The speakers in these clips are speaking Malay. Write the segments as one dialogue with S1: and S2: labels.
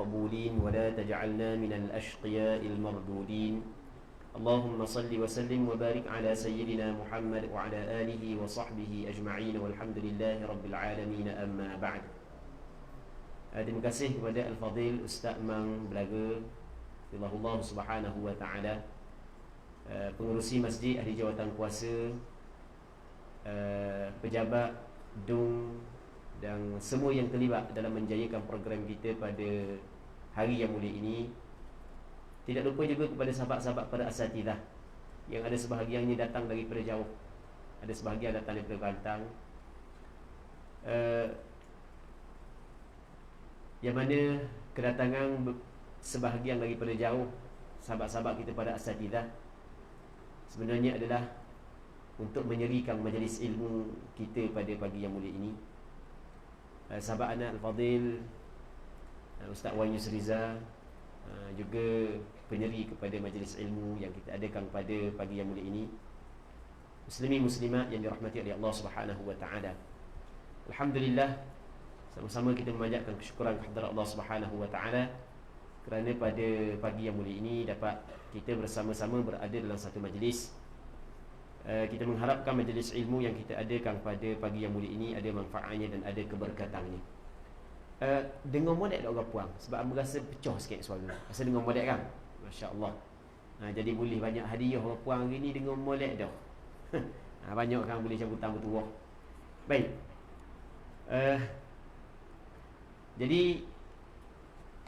S1: المقبولين ولا تجعلنا من الأشقياء المردودين. اللهم صل وسلم وبارك على سيدنا محمد وعلى آله وصحبه أجمعين والحمد لله رب العالمين. أما بعد. Terima kasih kepada Al-Fadhil Ustaz Mang Belaga Allah Subhanahu wa Ta'ala, pengurusi masjid, ahli jawatan kuasa, pejabat, dung dan semua yang terlibat dalam menjayakan program kita pada hari yang mulia ini. Tidak lupa juga kepada sahabat-sahabat para asatidzah yang ada sebahagiannya datang daripada jauh, ada sebahagian datang daripada Kelantan, yang mana kedatangan sebahagian daripada jauh sahabat-sahabat kita pada asatidzah sebenarnya adalah untuk menyerikan majlis ilmu kita pada pagi yang mulia ini. Sahabat anak Al-Fadhil Ustaz Wan Yusriza juga penyeri kepada majlis ilmu yang kita adakan pada pagi yang mulia ini. Muslimin muslimat yang dirahmati oleh Allah Subhanahu wa Ta'ala, alhamdulillah, sama-sama kita memanjatkan kesyukuran kehadrat Allah Subhanahu wa Ta'ala kerana pada pagi yang mulia ini dapat kita bersama-sama berada dalam satu majlis. Kita mengharapkan majlis ilmu yang kita adakan pada pagi yang mulia ini ada manfaatnya dan ada keberkatannya. Dengar molek tak orang puang? Sebab aku rasa pecah sikit suara. Rasa dengar molek kan? Masya Allah. Jadi boleh banyak hadiah orang puang hari ni dengar molek dah. Banyak kan boleh cabutan bertuah. Baik. Jadi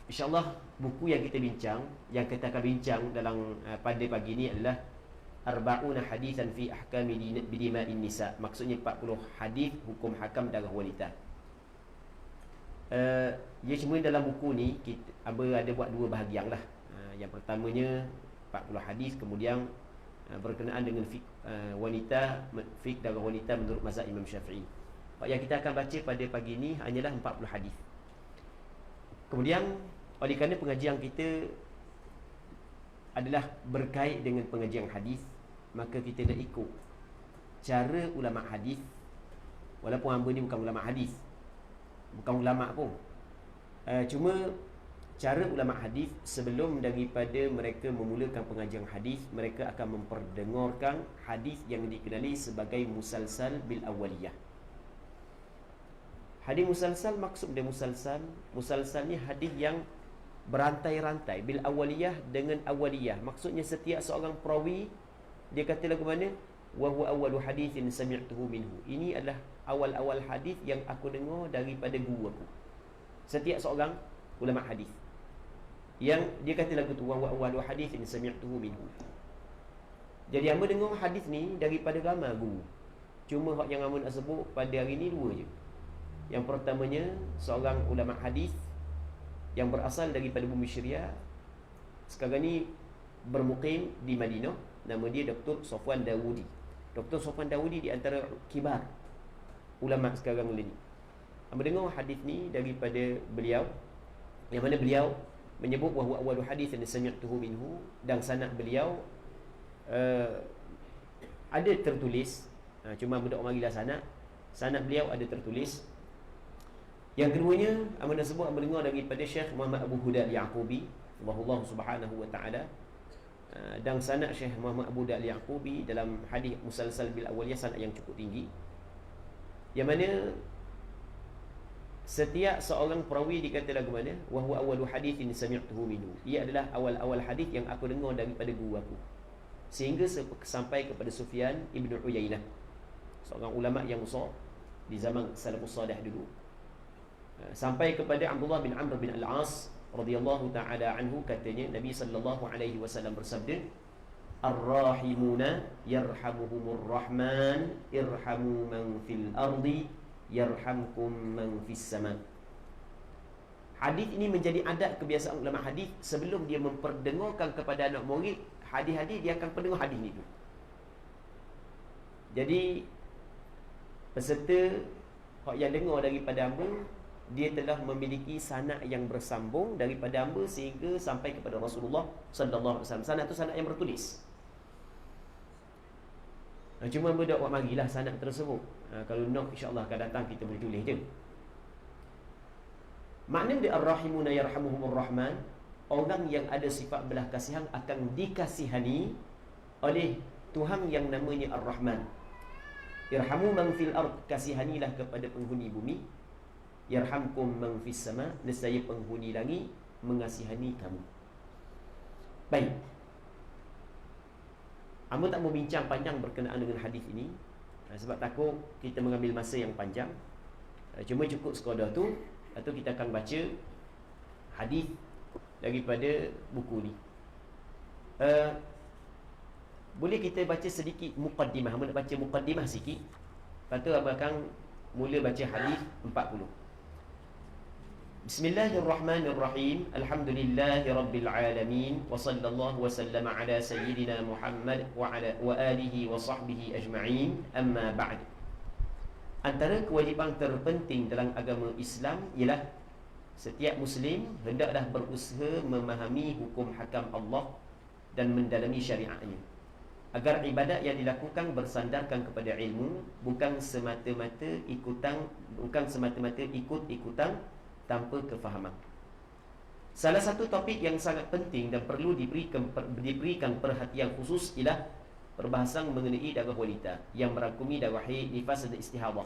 S1: insyaAllah buku yang kita bincang, yang kita akan bincang dalam pada pagi ini adalah Arba'una hadithan fi ahkami bidima'in nisa. Maksudnya 40 hadis hukum hakam darah wanita. Ya, cuma dalam buku ni kita ada buat dua bahagian lah. Yang pertamanya 40 hadis, kemudian berkenaan dengan fiqh wanita, fiqh darah wanita menurut mazhab Imam Syafi'i. Yang kita akan baca pada pagi ni hanyalah 40 hadis. Kemudian oleh kerana pengajian kita adalah berkait dengan pengajian hadis, maka kita dah ikut cara ulama hadis. Walaupun hamba ni bukan ulama hadis, bukan ulama pun, cuma cara ulama hadis sebelum daripada mereka memulakan pengajian hadis, mereka akan memperdengarkan hadis yang dikenali sebagai musalsal bil awaliyah. Hadis musalsal, maksud dia musalsal ni hadis yang berantai-rantai, bil awaliyah, dengan awaliyah. Maksudnya setiap seorang perawi dia kata lagu mana, wa huwa awwalu haditsin sami'tuhu minhu. Ini adalah awal-awal hadis yang aku dengar daripada guru aku. Setiap seorang ulama hadis yang dia kata lagu tu, wa huwa awwalu haditsin sami'tuhu minhu. Jadi hamba dengar hadis ni daripada ramai guru. Cuma hak yang hamba nak sebut pada hari ni dua je. Yang pertamanya seorang ulama hadis yang berasal daripada bumi Syria, sekarang ni bermukim di Madinah. Nama dia Dr. Sofwan Dawoodi. Dr. Sofwan Dawoodi di antara kibar ulama sekarang ni. Mendengar hadis ni daripada beliau, yang mana beliau menyebut wahwa awwalu hadis yang sami'tuhu minhu, dan sanad beliau ada tertulis, cuma budak marilah sanad beliau ada tertulis. Yang keduanya, amanah sebut mendengar daripada Syekh Muhammad Abu Huda Al-Yaqubi Allah Subhanahu wa Ta'ala, dan sanad Syekh Muhammad Abu Huda Al-Yaqubi dalam hadis musalsal bil awaliyah sanad yang cukup tinggi, yang mana setiap seorang perawi dikata lagu mana, wa huwa awwalu haditsin sami'tuhu minhu. Ia adalah awal-awal hadis yang aku dengar daripada guru aku, sehingga sampai kepada Sufyan Ibn Uyainah, seorang ulama yang besar di zaman salafus salih dulu, sampai kepada Abdullah bin Amr bin Al-As radhiyallahu ta'ala anhu. Katanya Nabi sallallahu alaihi wasallam bersabda, ar-rahimuna yarhamuhumur rahman irhamu man fil ardi yarhamkum man fis sama. Hadis ini menjadi adat kebiasaan ulama hadis, sebelum dia memperdengarkan kepada anak murid hadis-hadis, dia akan pendengar hadis ni tu. Jadi peserta yang dengar daripada hamba, dia telah memiliki sanad yang bersambung daripada hamba sehingga sampai kepada Rasulullah sallallahu alaihi wasallam. Sanad tu sanad yang bertulis. Cuma hamba dak buat marilah sanad tersebut. Kalau nak insya-Allah akan datang kita boleh tulis je. Makna dia ar-rahimuna yarhamuhumur rahman, orang yang ada sifat belas kasihan akan dikasihani oleh Tuhan yang namanya Ar-Rahman. Irhamu man fil ard, kasihanilah kepada penghuni bumi. Yarhamkum man fis sama, nescaya penghuni langit mengasihani kamu. Baik. Amba tak mau bincang panjang berkenaan dengan hadis ini, sebab takut kita mengambil masa yang panjang. Cuma cukup sekadar tu, atau kita akan baca hadis daripada buku ni. Boleh kita baca sedikit muqaddimah. Amba nak baca muqaddimah sikit, lepas tu amba akan mula baca hadis 40. Bismillahirrahmanirrahim. Alhamdulillahi rabbil alamin, wa sallallahu wa sallama ala sayyidina Muhammad wa alihi wa sahbihi ajma'in. Amma ba'd. Antara kewajipan terpenting dalam agama Islam ialah setiap Muslim hendaklah berusaha memahami hukum hakam Allah dan mendalami syariatnya, agar ibadat yang dilakukan bersandarkan kepada ilmu, bukan semata-mata ikut-ikutan tanpa kefahaman. Salah satu topik yang sangat penting dan perlu diberikan perhatian khusus ialah perbahasan mengenai darah wanita yang merangkumi darah haid, nifas dan istihadah.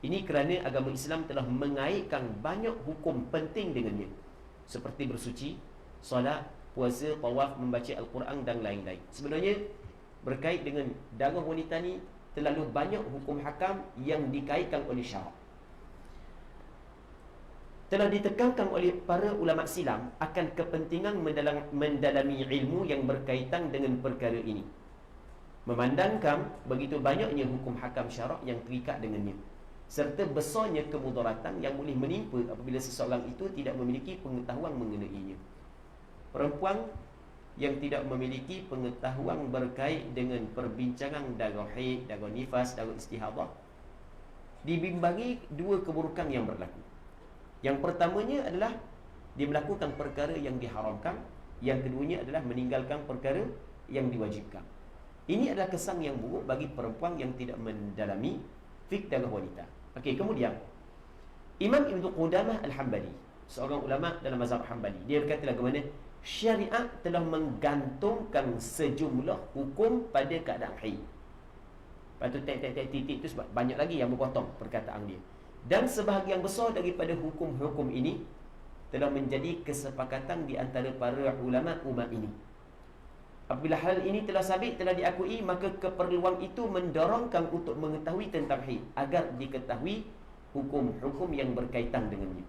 S1: Ini kerana agama Islam telah mengaitkan banyak hukum penting dengannya, seperti bersuci, solat, puasa, tawaf, membaca Al-Quran dan lain-lain. Sebenarnya berkait dengan darah wanita ni terlalu banyak hukum hakam yang dikaitkan oleh syarak. Telah ditekankan oleh para ulama silam akan kepentingan mendalami ilmu yang berkaitan dengan perkara ini, memandangkan begitu banyaknya hukum hakam syarak yang terikat dengannya, serta besarnya kemudaratan yang boleh menimpa apabila seseorang itu tidak memiliki pengetahuan mengenainya. Perempuan yang tidak memiliki pengetahuan berkait dengan perbincangan darah haid, darah nifas, darah istihadah, dibimbangi dua keburukan yang berlaku. Yang pertamanya adalah dia melakukan perkara yang diharamkan, yang keduanya adalah meninggalkan perkara yang diwajibkan. Ini adalah kesan yang buruk bagi perempuan yang tidak mendalami fiqh darah wanita. Okey, kemudian Imam Ibn Qudamah Al-Hambali, seorang ulama dalam mazhab Hambali, dia berkata lagu mana syariat telah menggantungkan sejumlah hukum pada keadaan haid. Lepas tu titik tu sebab banyak lagi yang berpotong perkataan dia. Dan sebahagian besar daripada hukum-hukum ini telah menjadi kesepakatan di antara para ulama umat ini. Apabila hal ini telah sabit, telah diakui, maka keperluan itu mendorongkan untuk mengetahui tentang haid, agar diketahui hukum-hukum yang berkaitan dengannya.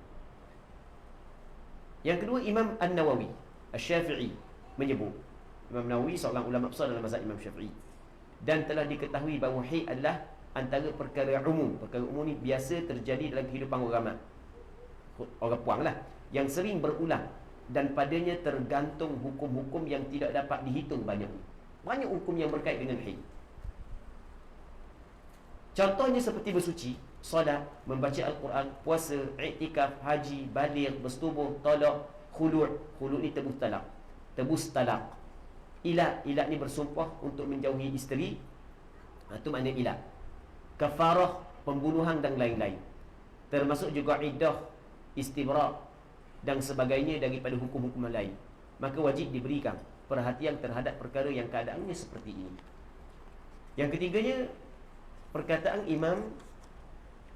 S1: Yang kedua, Imam An-Nawawi Asy-Syafi'i menyebut, Imam Nawawi seorang ulama besar dalam mazhab Imam Syafi'i, dan telah diketahui bahawa haid adalah antara perkara umum. Perkara umum ni biasa terjadi dalam kehidupan orang puang lah, yang sering berulang, dan padanya tergantung hukum-hukum yang tidak dapat dihitung banyak hukum yang berkait dengan haid. Contohnya seperti bersuci, solat, membaca Al-Quran, puasa, iktikaf, haji, baligh, bersetubuh, talak, khulu'. Khulu' ni tebus talak. Ilat ni bersumpah untuk menjauhi isteri, itu makna ilat. Kafarah, pembunuhan dan lain-lain, termasuk juga iddah, istibra' dan sebagainya daripada hukum-hukum lain. Maka wajib diberikan perhatian terhadap perkara yang keadaannya seperti ini. Yang ketiganya, perkataan Imam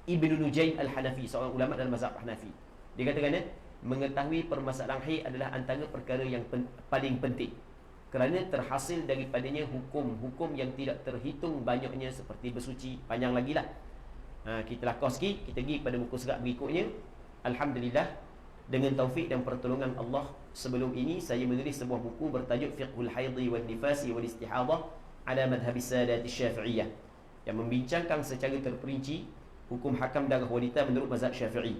S1: Ibn Nujaym Al-Hanafi, seorang ulama dalam mazhab Hanafi. Dia katakan, mengetahui permasalahan haid adalah antara perkara yang paling penting, kerana terhasil daripadanya hukum-hukum yang tidak terhitung banyaknya, seperti bersuci. Panjang lagi lah, kita lakos sikit, kita pergi pada muka surat berikutnya. Alhamdulillah, dengan taufik dan pertolongan Allah, sebelum ini saya menulis sebuah buku bertajuk Fiqhul Haidhi wal Nifasi wal Istihadah ala Madhhab Sadat Syafi'iyah, yang membincangkan secara terperinci hukum hakam darah wanita menurut mazhab Syafi'i.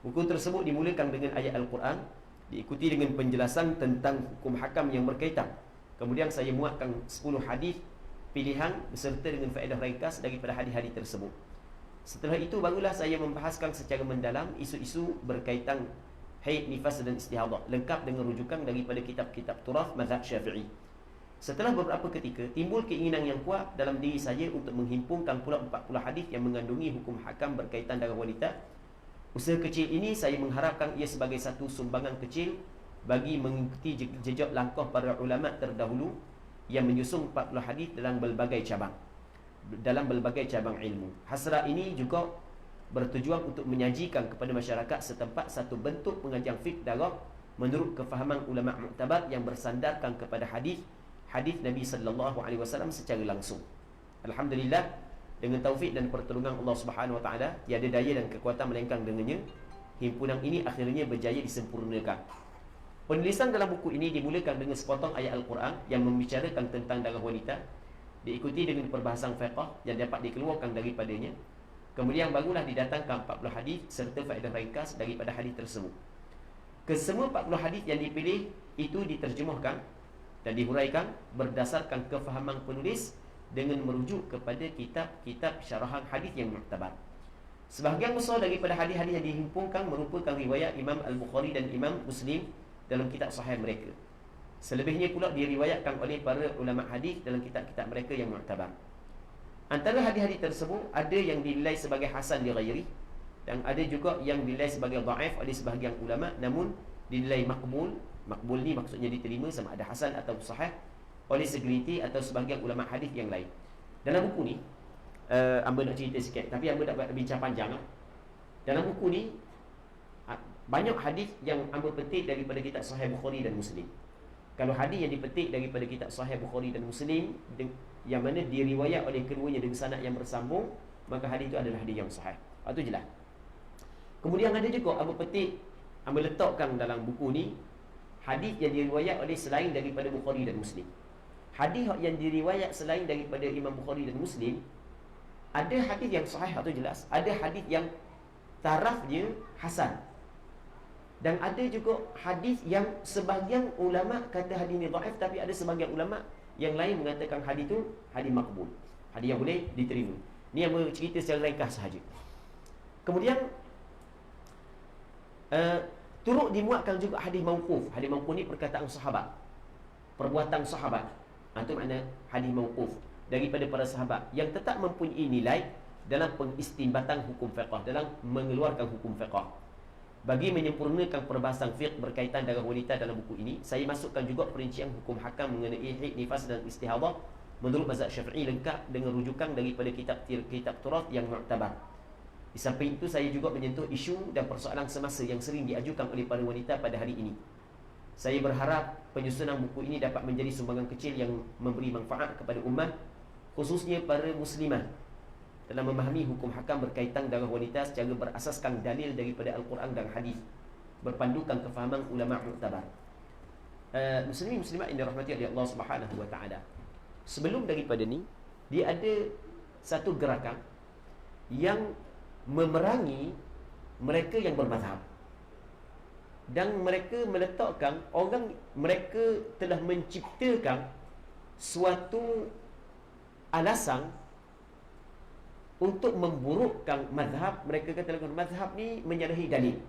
S1: Buku tersebut dimulakan dengan ayat Al-Quran, diikuti dengan penjelasan tentang hukum hakam yang berkaitan. Kemudian saya muatkan 10 hadis pilihan beserta dengan faedah ringkas daripada hadis-hadis tersebut. Setelah itu barulah saya membahaskan secara mendalam isu-isu berkaitan haid, nifas dan istihadah, lengkap dengan rujukan daripada kitab-kitab turaf mazhab Syafi'i. Setelah beberapa ketika, timbul keinginan yang kuat dalam diri saya untuk menghimpunkan pula 40 hadis yang mengandungi hukum hakam berkaitan darah wanita, Usaha kecil ini saya mengharapkan ia sebagai satu sumbangan kecil bagi mengikuti jejak langkah para ulama terdahulu yang menyusun 40 hadis dalam berbagai cabang ilmu. Hasrah ini juga bertujuan untuk menyajikan kepada masyarakat setempat satu bentuk pengajian fiqh darah menurut kefahaman ulama muktabar yang bersandarkan kepada hadis Nabi sallallahu alaihi wasallam secara langsung. Alhamdulillah, dengan taufik dan pertolongan Allah Subhanahu wa taala, tiada daya dan kekuatan melainkan dengannya, himpunan ini akhirnya berjaya disempurnakan. Penulisan dalam buku ini dimulakan dengan sepotong ayat Al-Quran yang membicarakan tentang darah wanita, diikuti dengan perbahasan fiqh yang dapat dikeluarkan daripadanya. Kemudian barulah didatangkan 40 hadis serta faedah ringkas daripada hadis tersebut. Kesemua 40 hadis yang dipilih itu diterjemahkan dan dihuraikan berdasarkan kefahaman penulis dengan merujuk kepada kitab-kitab syarahan hadis yang muktabar. Sebahagian besar daripada hadis-hadis yang dihimpunkan merupakan riwayat Imam Al-Bukhari dan Imam Muslim dalam kitab sahih mereka. Selebihnya pula diriwayatkan oleh para ulama hadis dalam kitab-kitab mereka yang muktabar. Antara hadis-hadis tersebut ada yang dinilai sebagai hasan li ghairi dan ada juga yang dinilai sebagai dhaif oleh sebahagian ulama, namun dinilai makbul. Makbul ni maksudnya diterima sama ada hasan atau sahih oleh segelintir atau sebahagian ulama hadis yang lain. Dalam buku ni Amba nak cerita sikit, tapi Amba tak bincang panjang lah. Dalam buku ni banyak hadis yang Amba petik daripada kitab Sahih Bukhari dan Muslim. Kalau hadis yang dipetik daripada kitab Sahih Bukhari dan Muslim yang mana diriwayat oleh keduanya dengan sanad yang bersambung, maka hadis itu adalah hadis yang sahih. Itu jelas. Kemudian ada juga Amba petik, Amba letakkan dalam buku ni hadis yang diriwayat oleh selain daripada Bukhari dan Muslim. Hadis yang diriwayat selain daripada Imam Bukhari dan Muslim, ada hadis yang sahih, itu jelas. Ada hadis yang tarafnya hasan. Dan ada juga hadis yang sebahagian ulama kata hadis ni dhaif, tapi ada sebahagian ulama yang lain mengatakan hadis itu hadis makbul, hadis yang boleh diterima. Ni yang bercerita secara ringkas sahaja. Kemudian turut dimuatkan juga hadis mauquf. Hadis mauquf ni perkataan sahabat, perbuatan sahabat. Itu makna hadis mauquf, daripada para sahabat yang tetap mempunyai nilai dalam pengistinbatan hukum fiqh, dalam mengeluarkan hukum fiqh. Bagi menyempurnakan perbahasan fiqh berkaitan darah wanita dalam buku ini, saya masukkan juga perincian hukum hakam mengenai haid, nifas dan istihadah menurut mazhab Syafi'i lengkap dengan rujukan daripada kitab Turath yang muktabar. Di samping itu, saya juga menyentuh isu dan persoalan semasa yang sering diajukan oleh para wanita pada hari ini. Saya berharap penyusunan buku ini dapat menjadi sumbangan kecil yang memberi manfaat kepada ummah, khususnya para muslimah, dalam memahami hukum hakam berkaitan darah wanita secara berasaskan dalil daripada Al-Quran dan hadis, berpandukan kefahaman ulama muktabar. Muslimin muslimat yang dirahmati oleh Allah Subhanahu wa taala. Sebelum daripada ni, dia ada satu gerakan yang memerangi mereka yang bermazhab. Dan mereka meletakkan mereka telah menciptakan suatu alasan untuk memburukkan mazhab. Mereka kata mazhab ni menyalahi dalil.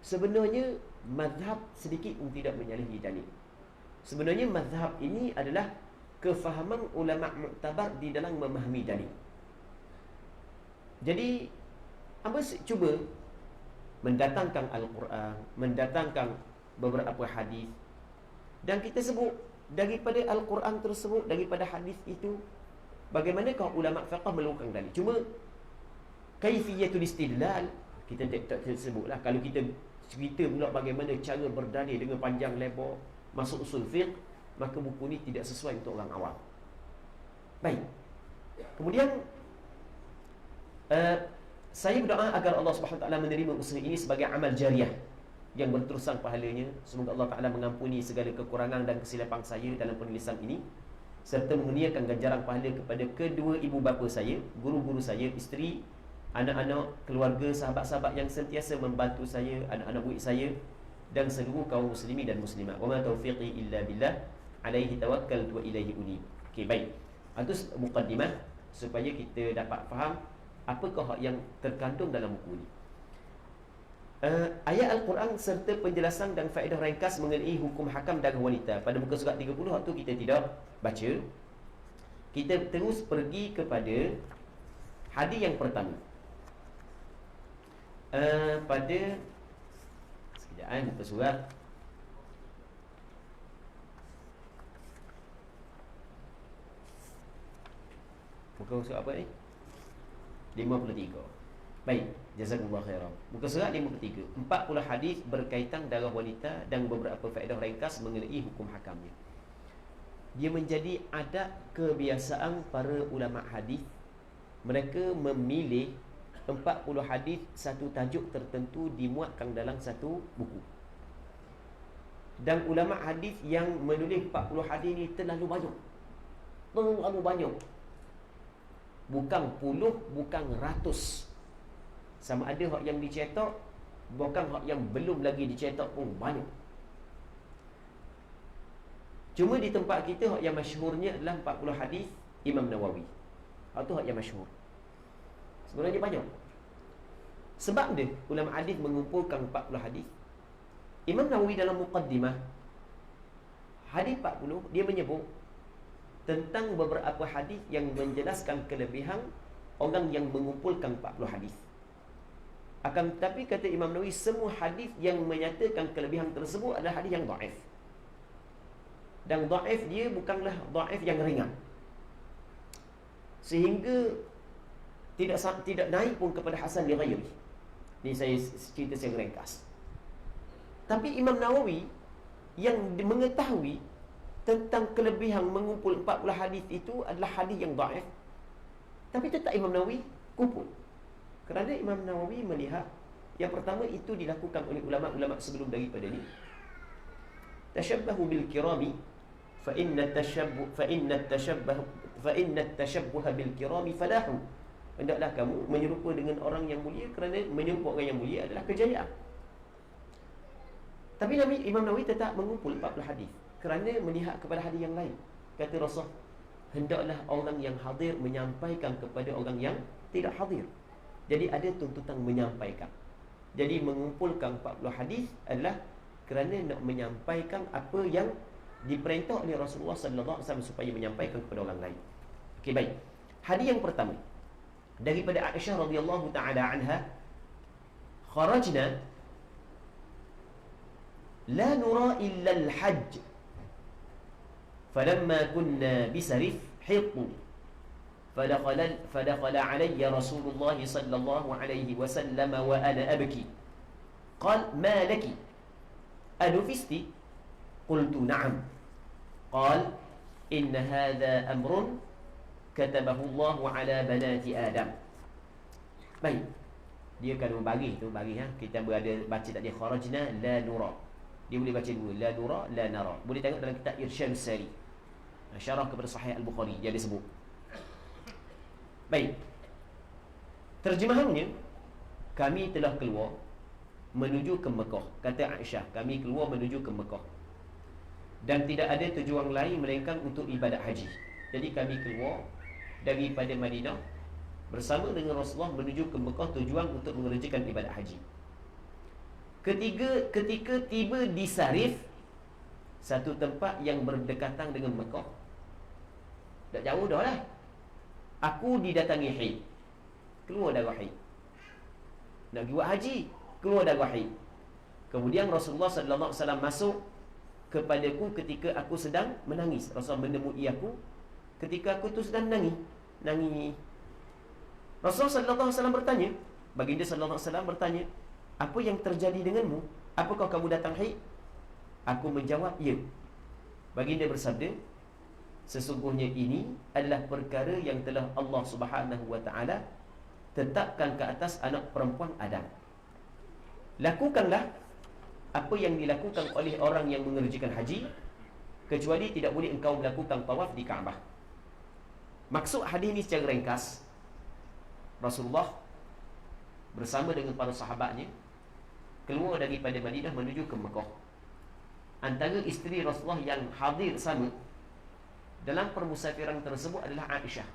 S1: Sebenarnya mazhab sedikit pun tidak menyalahi dalil. Sebenarnya mazhab ini adalah kefahaman ulama muktabar di dalam memahami dalil. Jadi apa cuba mendatangkan Al-Quran, mendatangkan beberapa hadis, dan kita sebut daripada Al-Quran tersebut, daripada hadis itu, bagaimanakah ulama fiqh melakukan dalil. Cuma kaifiyatul istidlal kita tak sebutlah. Kalau kita cerita pula bagaimana cara berdalil dengan panjang lebar masuk usul fiqh, maka buku ni tidak sesuai untuk orang awam. Baik. Kemudian saya berdoa agar Allah Subhanahu Wa Taala menerima usaha ini sebagai amal jariah yang berterusan pahalanya. Semoga Allah Taala mengampuni segala kekurangan dan kesilapan saya dalam penulisan ini, serta mengurniakan ganjaran pahala kepada kedua ibu bapa saya, guru-guru saya, isteri, anak-anak, keluarga, sahabat-sahabat yang sentiasa membantu saya, anak-anak murid saya, dan seluruh kaum muslimin dan muslimat. Wa ma taufiqi illa billah, alaihi tawakkaltu wa ilaihi unib. Okey, baik. Itu mukaddimah supaya kita dapat faham apakah yang terkandung dalam buku ini. Ayat Al-Quran serta penjelasan dan faedah ringkas mengenai hukum hakam darah wanita pada muka surat 30 waktu kita tidak baca. Kita terus pergi kepada hadis yang pertama. Pada sekejap muka surat. Muka surat apa ni? 53. Baik, jazakumullah khairan. Muka surat 53. 40 hadis berkaitan darah wanita dan beberapa faedah ringkas mengenai hukum hakamnya. Dia menjadi adat kebiasaan para ulama hadis. Mereka memilih 40 hadis satu tajuk tertentu dimuatkan dalam satu buku. Dan ulama hadis yang menulis 40 hadis ni terlalu banyak. Terlalu banyak. Bukan puluh, bukan ratus. Sama ada hak yang dicetak, bukan hak yang belum lagi dicetak pun banyak. Cuma di tempat kita hak yang masyhurnya adalah 40 hadis Imam Nawawi. Hak tu hak yang masyhur. Sebenarnya banyak. Sebab dia ulama hadis mengumpulkan 40 hadis. Imam Nawawi dalam muqaddimah hadis 40 dia menyebut tentang beberapa hadis yang menjelaskan kelebihan orang yang mengumpulkan 40 hadis. Akan tetapi kata Imam Nawawi, semua hadis yang menyatakan kelebihan tersebut adalah hadis yang dhaif. Dan dhaif dia bukanlah dhaif yang ringan, sehingga tidak naik pun kepada hasan li ghairi. Ni saya cerita secara ringkas. Tapi Imam Nawawi yang mengetahui tentang kelebihan mengumpul 40 hadis itu adalah hadis yang dhaif, tapi tetap Imam Nawawi kumpul. Kerana Imam Nawawi melihat yang pertama itu dilakukan oleh ulama-ulama sebelum daripada ni. Tashabbahu bil kirami fa inna tashabbuh bil kirami falahu. Hendaklah kamu menyerupa dengan orang yang mulia, kerana menyerupa orang yang mulia adalah kejayaan. Tapi Imam Nawawi tetap mengumpul 40 hadis kerana melihat kepada hadis yang lain. Kata Rasul, hendaklah orang yang hadir menyampaikan kepada orang yang tidak hadir. Jadi ada tuntutan menyampaikan. Jadi mengumpulkan 40 hadis adalah kerana nak menyampaikan apa yang diperintah oleh Rasulullah sallallahu alaihi wasallam supaya menyampaikan kepada orang lain. Okey, baik. Hadis yang pertama daripada Aisyah radhiyallahu taala anha, kharajna la nura illa al-hajj falamma kunna bisarif hiqu فدخل علي رسول الله صلى الله عليه وسلم وأنا أبكي قال ما لك أنفست قلت نعم قال إن هذا أمر كتبه الله على بنات آدم. Baik, dia kalau bagi tu bagi kita berada baca tadi kharajna la nura, dia boleh baca dua, la nura la nara. Boleh tengok dalam kitab Irsyad Sari, syarah kepada Sahih Al-Bukhari, dia ada sebut. Baik, terjemahannya, kami telah keluar menuju ke Mekah. Kata Aisyah, kami keluar menuju ke Mekah dan tidak ada tujuan lain melainkan untuk ibadat haji. Jadi kami keluar daripada Madinah bersama dengan Rasulullah menuju ke Mekah, tujuan untuk mengerjakan ibadat haji. Ketika tiba di Sarif, satu tempat yang berdekatan dengan Mekah, tak jauh dah lah, aku didatangi haid. Keluar darah haid. Nak pergi buat haji, keluar darah haid. Kemudian Rasulullah sallallahu alaihi wasallam masuk kepadaku ketika aku sedang menangis. Rasulullah menemui aku ketika aku tu sedang nangis. Rasulullah sallallahu alaihi wasallam bertanya, baginda sallallahu alaihi wasallam bertanya, apa yang terjadi denganmu? Apakah kamu datang haid? Aku menjawab, ya. Baginda bersabda, sesungguhnya ini adalah perkara yang telah Allah Subhanahu wa taala tetapkan ke atas anak perempuan Adam. Lakukanlah apa yang dilakukan oleh orang yang mengerjakan haji, kecuali tidak boleh engkau melakukan tawaf di Kaabah. Maksud hadis ini secara ringkas, Rasulullah bersama dengan para sahabatnya keluar daripada Madinah menuju ke Mekah. Antara isteri Rasulullah yang hadir sama dalam permusafiran tersebut adalah Aisyah.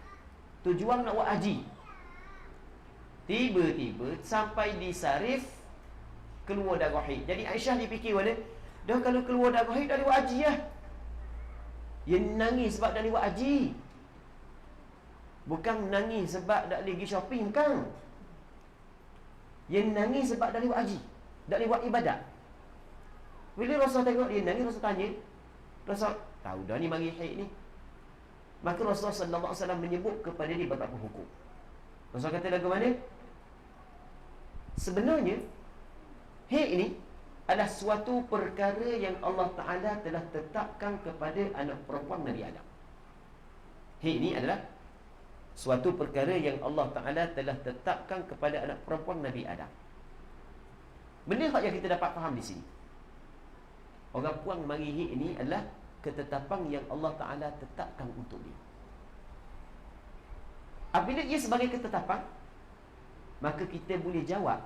S1: Tujuan nak buat haji. Tiba-tiba sampai di Sarif, keluar darah haid. Jadi Aisyah dipikir mana? Dah kalau keluar darah haid dah buat haji lah. Dia nangis sebab dah buat haji, bukan nangis sebab dah pergi shopping kan. Dia nangis sebab dah lewat haji, dah lewat ibadat. Bila Rasul tengok dia nangis, Rasul tanya, Rasul tahu dah ni mari haid ni. Maka Rasulullah sallallahu alaihi wasallam menyebut kepada dia beberapa hukum. Rasul kata lagu mana? Sebenarnya haid ini adalah suatu perkara yang Allah Ta'ala telah tetapkan kepada anak perempuan Nabi Adam. Haid ini adalah suatu perkara yang Allah Ta'ala telah tetapkan kepada anak perempuan Nabi Adam. Benda yang kita dapat faham di sini, orang puang mari haid ini adalah ketetapan yang Allah Ta'ala tetapkan untuk dia. Apabila ia sebagai ketetapan, maka kita boleh jawab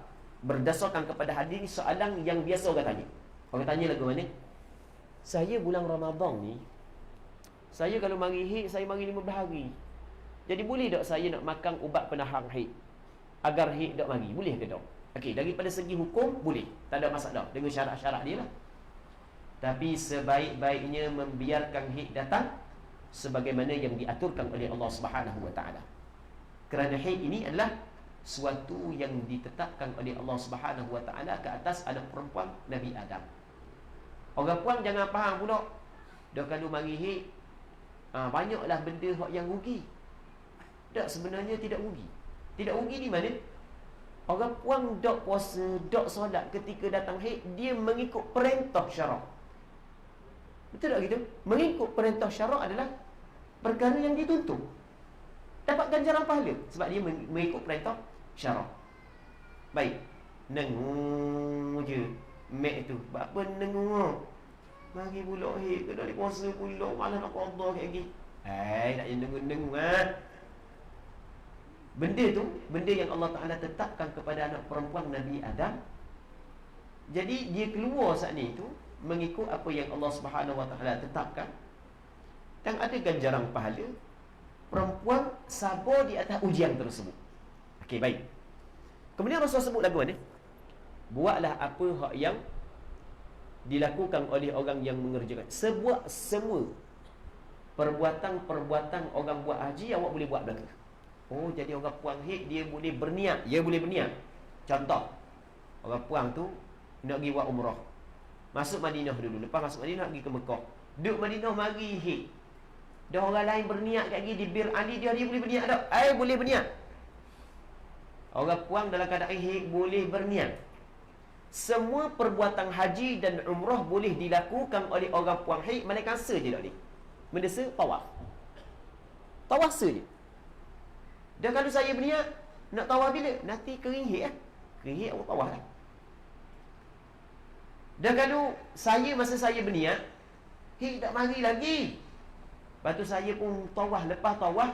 S1: berdasarkan kepada hadis ni soalan yang biasa orang tanya. Orang tanya lagu mana? Saya bulan Ramadan ni, saya kalau mari haid, saya mari 15 hari. Jadi boleh tak saya nak makan ubat penahan haid agar haid tak mari? Boleh ke tak? Okey, daripada segi hukum boleh, tak ada masalah dengan syarat-syarat dia lah. Tapi sebaik-baiknya membiarkan haid datang sebagaimana yang diaturkan oleh Allah Subhanahu wa taala. Kerana haid ini adalah suatu yang ditetapkan oleh Allah Subhanahu wa taala ke atas anak perempuan Nabi Adam. Orang puan jangan faham pula dah kalau mari haid banyaklah benda yang rugi. Tak, sebenarnya tidak rugi. Tidak rugi di mana? Orang puan dok puasa, dok solat ketika datang haid, dia mengikut perintah syarak. Betul tak gitu? Mengikut perintah syarak adalah perkara yang dituntut. Dapat ganjaran pahala sebab dia mengikut perintah syarak. Baik. Nengung je mek tu. Apa nengung? Mari pula haid, kena puasa pula, malah nak qada lagi. Tak payah nengung-nengung Benda tu, benda yang Allah Ta'ala tetapkan kepada anak perempuan Nabi Adam. Jadi dia keluar saat ni tu mengikut apa yang Allah Subhanahu Wa Ta'ala tetapkan, dan ada ganjaran pahala. Perempuan sabar di atas ujian tersebut. Okey, baik. Kemudian Rasulullah sebut lagu mana? Buatlah apa hak yang dilakukan oleh orang yang mengerjakan. Sebuah semua perbuatan-perbuatan orang buat haji, awak boleh buat belaka. Oh, jadi orang puang haid dia boleh berniat. Dia boleh berniat. Contoh, orang puang tu nak pergi buat umrah, masuk Madinah dulu. Lepas masuk Madinah nak pergi ke Mekah. Duduk Madinah mari haid. Dah orang lain berniat kat pergi di Bir Ali, dia boleh berniat tak? Boleh berniat. Orang puang dalam keadaan haid boleh berniat. Semua perbuatan haji dan umrah boleh dilakukan oleh orang puang haid, malaikat saja tak boleh. Benda tawaf. Tawaf saja. Dan kalau saya berniat nak tawaf bila? Nanti kering haid Kering haid awak tawaf lah. Dan kalau masa saya berniat haid tak mari lagi, lepas tu saya pun tawaf. Lepas tawaf,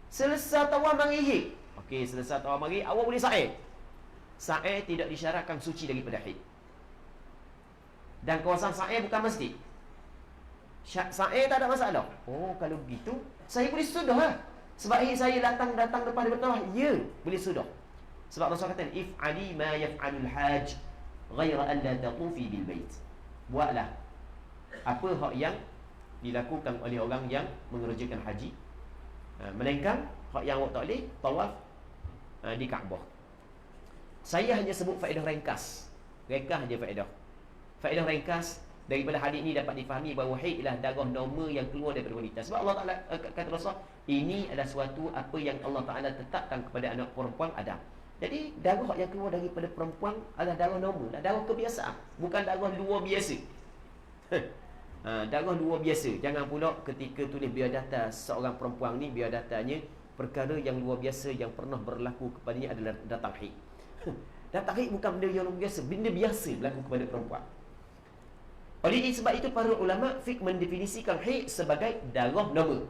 S1: selesai tawaf mari haid. Okey, selesai tawaf mari, awak boleh sa'i. Sa'i tidak disyaratkan suci daripada haid. Dan kawasan sa'i bukan masjid. Sa'i tak ada masalah. Oh, kalau begitu saya boleh sudah lah. Sebab haid saya datang lepas daripada tawaf, ya, boleh sudah. Sebab Rasul kata, if'ali ma yaf'alul hajj ghaira an la tatufi bil bait. Buatlah apa hak yang dilakukan oleh orang yang mengerjakan haji, melainkan hak yang awak tak boleh tawaf di Kaabah. Saya hanya sebut faedah ringkas. Ringkas je faedah. Faedah ringkas daripada hadis ini dapat difahami bahawa haid ialah darah normal yang keluar daripada wanita. Sebab Allah Ta'ala kata Rasul, ini adalah suatu apa yang Allah Ta'ala tetapkan kepada anak perempuan Adam. Jadi darah yang keluar daripada perempuan adalah darah normal, darah kebiasaan, bukan darah luar biasa. Darah luar biasa. Jangan pula ketika tulis biodata seorang perempuan ni, biodatanya perkara yang luar biasa yang pernah berlaku kepadanya adalah datang haid. Datang haid bukan benda yang luar biasa, benda biasa berlaku kepada perempuan. Oleh sebab itu para ulama fiqh mendefinisikan haid sebagai darah normal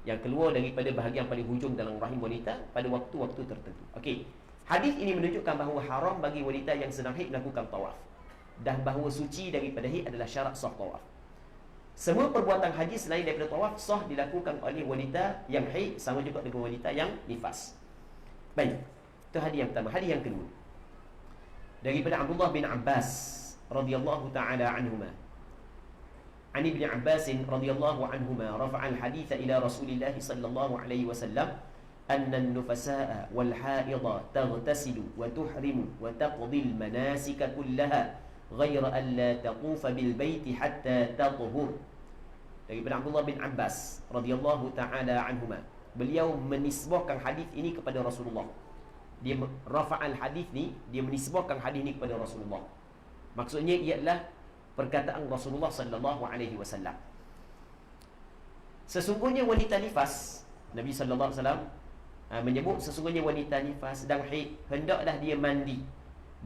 S1: yang keluar daripada bahagian paling hujung dalam rahim wanita pada waktu-waktu tertentu. Okey. Hadis ini menunjukkan bahawa haram bagi wanita yang sedang haid melakukan tawaf, dan bahawa suci daripada haid adalah syarat sah tawaf. Semua perbuatan haji selain daripada tawaf sah dilakukan oleh wanita yang haid, sama juga dengan wanita yang nifas. Baik. Itu hadis yang pertama. Hadis yang kedua, daripada Abdullah bin Abbas radhiyallahu ta'ala anhuma. An Ibn Abbas radhiyallahu anhuma rafa'a al-haditha ila Rasulillah sallallahu alaihi wasallam anna an-nufasa'a wal haidha taghtasilu wa tuhrimu wa taqdi al-manasika kullaha ghayra an la taqufa bil baiti hatta tathhur. Daripada Abdullah bin Abbas radhiyallahu taala anhuma, beliau menisbahkan hadis ini kepada Rasulullah. Dia rafa'al hadis ni, dia menisbahkan hadis ni kepada Rasulullah. Maksudnya ialah perkataan Rasulullah sallallahu alaihi wasallam. Sesungguhnya wanita nifas, Nabi sallallahu alaihi wasallam menyebut sesungguhnya wanita nifas dan haid hendaklah dia mandi,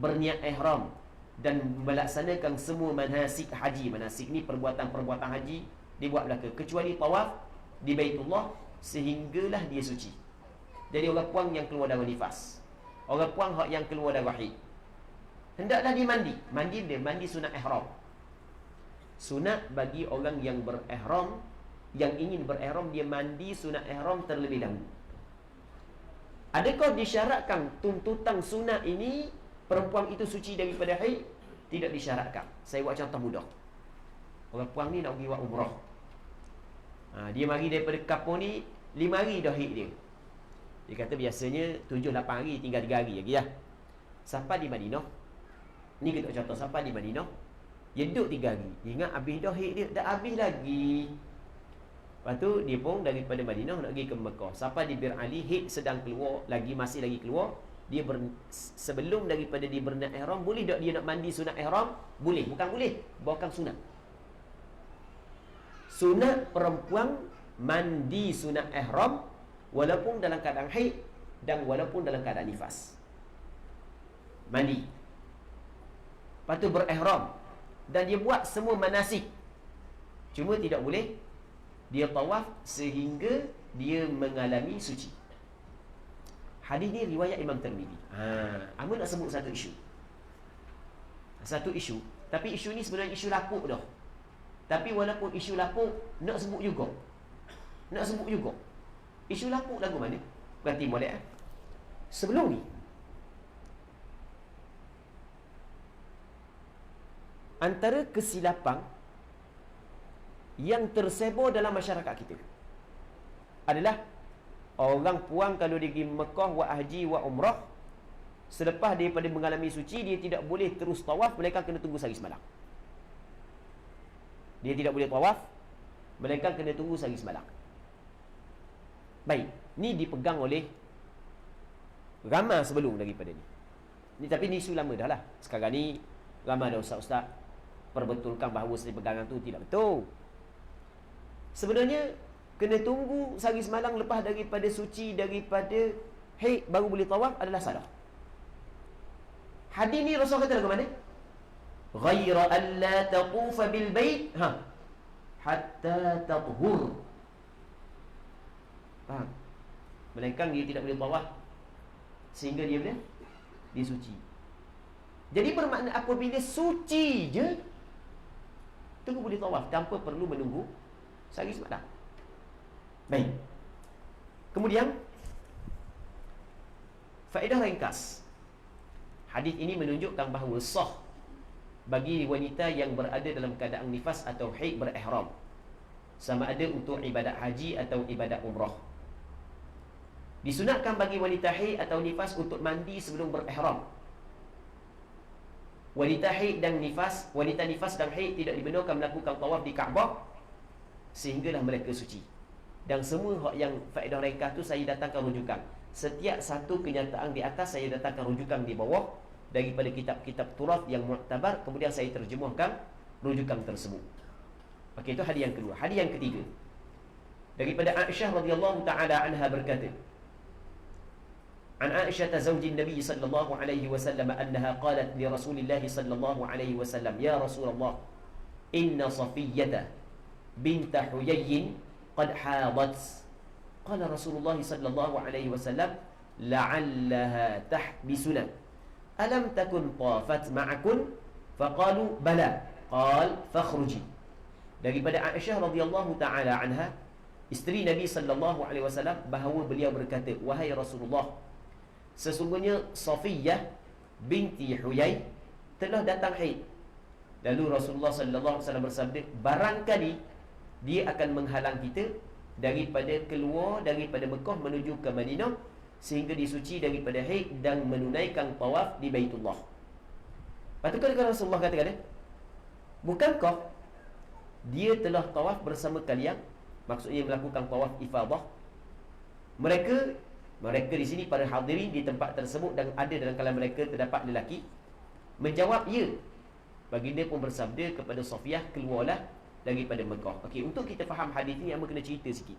S1: berniat ihram dan melaksanakan semua manasik haji. Manasik ni perbuatan-perbuatan haji dibuat belaka, kecuali tawaf di Baitullah, sehinggalah dia suci. Jadi orang puang yang keluar darah nifas, orang puang yang keluar darah haid, hendaklah dia mandi. Mandi sunat ihram. Sunat bagi orang yang berihram, yang ingin berihram, dia mandi sunat ihram terlebih dahulu. Adakah disyaratkan tuntutan sunat ini perempuan itu suci daripada haid? Tidak disyaratkan. Saya buat contoh mudah. Orang puang ni nak pergi buat umrah. Dia mari daripada kampung ni 5 hari dah haid dia. Dia kata biasanya 7-8 hari, tinggal 3 hari lagi lah. Sampai di Madinah, ni kita contoh, sampai di Madinah, dia duduk 3 hari. Dia ingat habis dah haid dia, dah habis lagi. Lepas tu dia pun daripada Madinah nak pergi ke Mekah. Sampai di Bir Ali, haid sedang keluar, masih lagi keluar. Dia sebelum daripada dia berniat ihram, boleh tak dia nak mandi sunat ihram? Boleh, bukan boleh, bukan sunat. Sunat perempuan mandi sunat ihram walaupun dalam keadaan haid dan walaupun dalam keadaan nifas. Mandi. Lepas tu berihram dan dia buat semua manasik. Cuma tidak boleh dia tawaf sehingga dia mengalami suci. Hadis ni riwayat Imam Tirmizi. Amun nak sebut satu isu, tapi isu ni sebenarnya isu lapuk dah. Tapi walaupun isu lapuk, nak sebut juga. Isu lapuk lagu mana? Berarti molek sebelum ni antara kesilapan yang tersebar dalam masyarakat kita adalah orang puang kalau dia pergi Mekah buat haji, buat umrah, selepas daripada mengalami suci, dia tidak boleh terus tawaf, mereka kena tunggu sehari semalam. Dia tidak boleh tawaf, mereka kena tunggu sehari semalam. Baik, ni dipegang oleh ramai sebelum daripada ni. Tapi ni isu lama dah lah. Sekarang ni ramai dah ustaz-ustaz perbetulkan bahawa pegangan tu tidak betul. Sebenarnya kena tunggu sehari semalam lepas daripada suci, daripada haid baru boleh tawaf adalah salah. Hadis ni Rasul kata lagu mana? Ghaira an la taqufa bil bait hatta tathur. Faham? Melainkan dia tidak boleh tawaf sehingga dia suci. Jadi bermakna apabila suci je tunggu boleh tawaf tanpa perlu menunggu sehari semalam. Baik. Kemudian faedah ringkas. Hadis ini menunjukkan bahawa sah bagi wanita yang berada dalam keadaan nifas atau haid berihram, sama ada untuk ibadat haji atau ibadat umrah. Disunatkan bagi wanita haid atau nifas untuk mandi sebelum berihram. Wanita haid dan nifas, wanita nifas dan haid tidak dibenarkan melakukan tawaf di Kaabah sehinggalah mereka suci. Dan semua yang faedah ringkas tu saya datangkan rujukan. Setiap satu kenyataan di atas saya datangkan rujukan di bawah daripada kitab-kitab turath yang muktabar, kemudian saya terjemahkan rujukan tersebut. Okey, itu hadis yang kedua. Hadis yang ketiga daripada Aisyah radhiyallahu taala anha berkata, An Aisyah zaujin Nabi sallallahu alaihi wasallam annaha qalat li Rasulillah sallallahu alaihi wasallam, ya Rasulullah, inna Safiyyah bint Huyay qad hadat. Qala Rasulullah sallallahu alaihi wasallam, la'allaha tahbisuna, alam takun tafat ma'akun? Faqalu bala. Qal fakhruji. Daripada Aisyah radhiyallahu taala anha, isteri Nabi sallallahu alaihi wasallam, bahawa beliau berkata, wahai Rasulullah, sesungguhnya Safiyyah binti Huyay telah datang haid. Lalu Rasulullah sallallahu alaihi wasallam bersabda, barangkali dia akan menghalang kita daripada keluar daripada Mekah menuju ke Madinah, sehingga disuci daripada haid dan menunaikan tawaf di Baitullah. Patutlah Rasulullah katakan, bukankah dia telah tawaf bersama kalian? Maksudnya melakukan tawaf ifadah. Mereka di sini para hadirin di tempat tersebut, dan ada dalam kalangan mereka terdapat lelaki, menjawab ya. Baginda pun bersabda kepada Safiyah, keluarlah daripada Mekah. Okey, untuk kita faham hadis ni, Amba kena cerita sikit.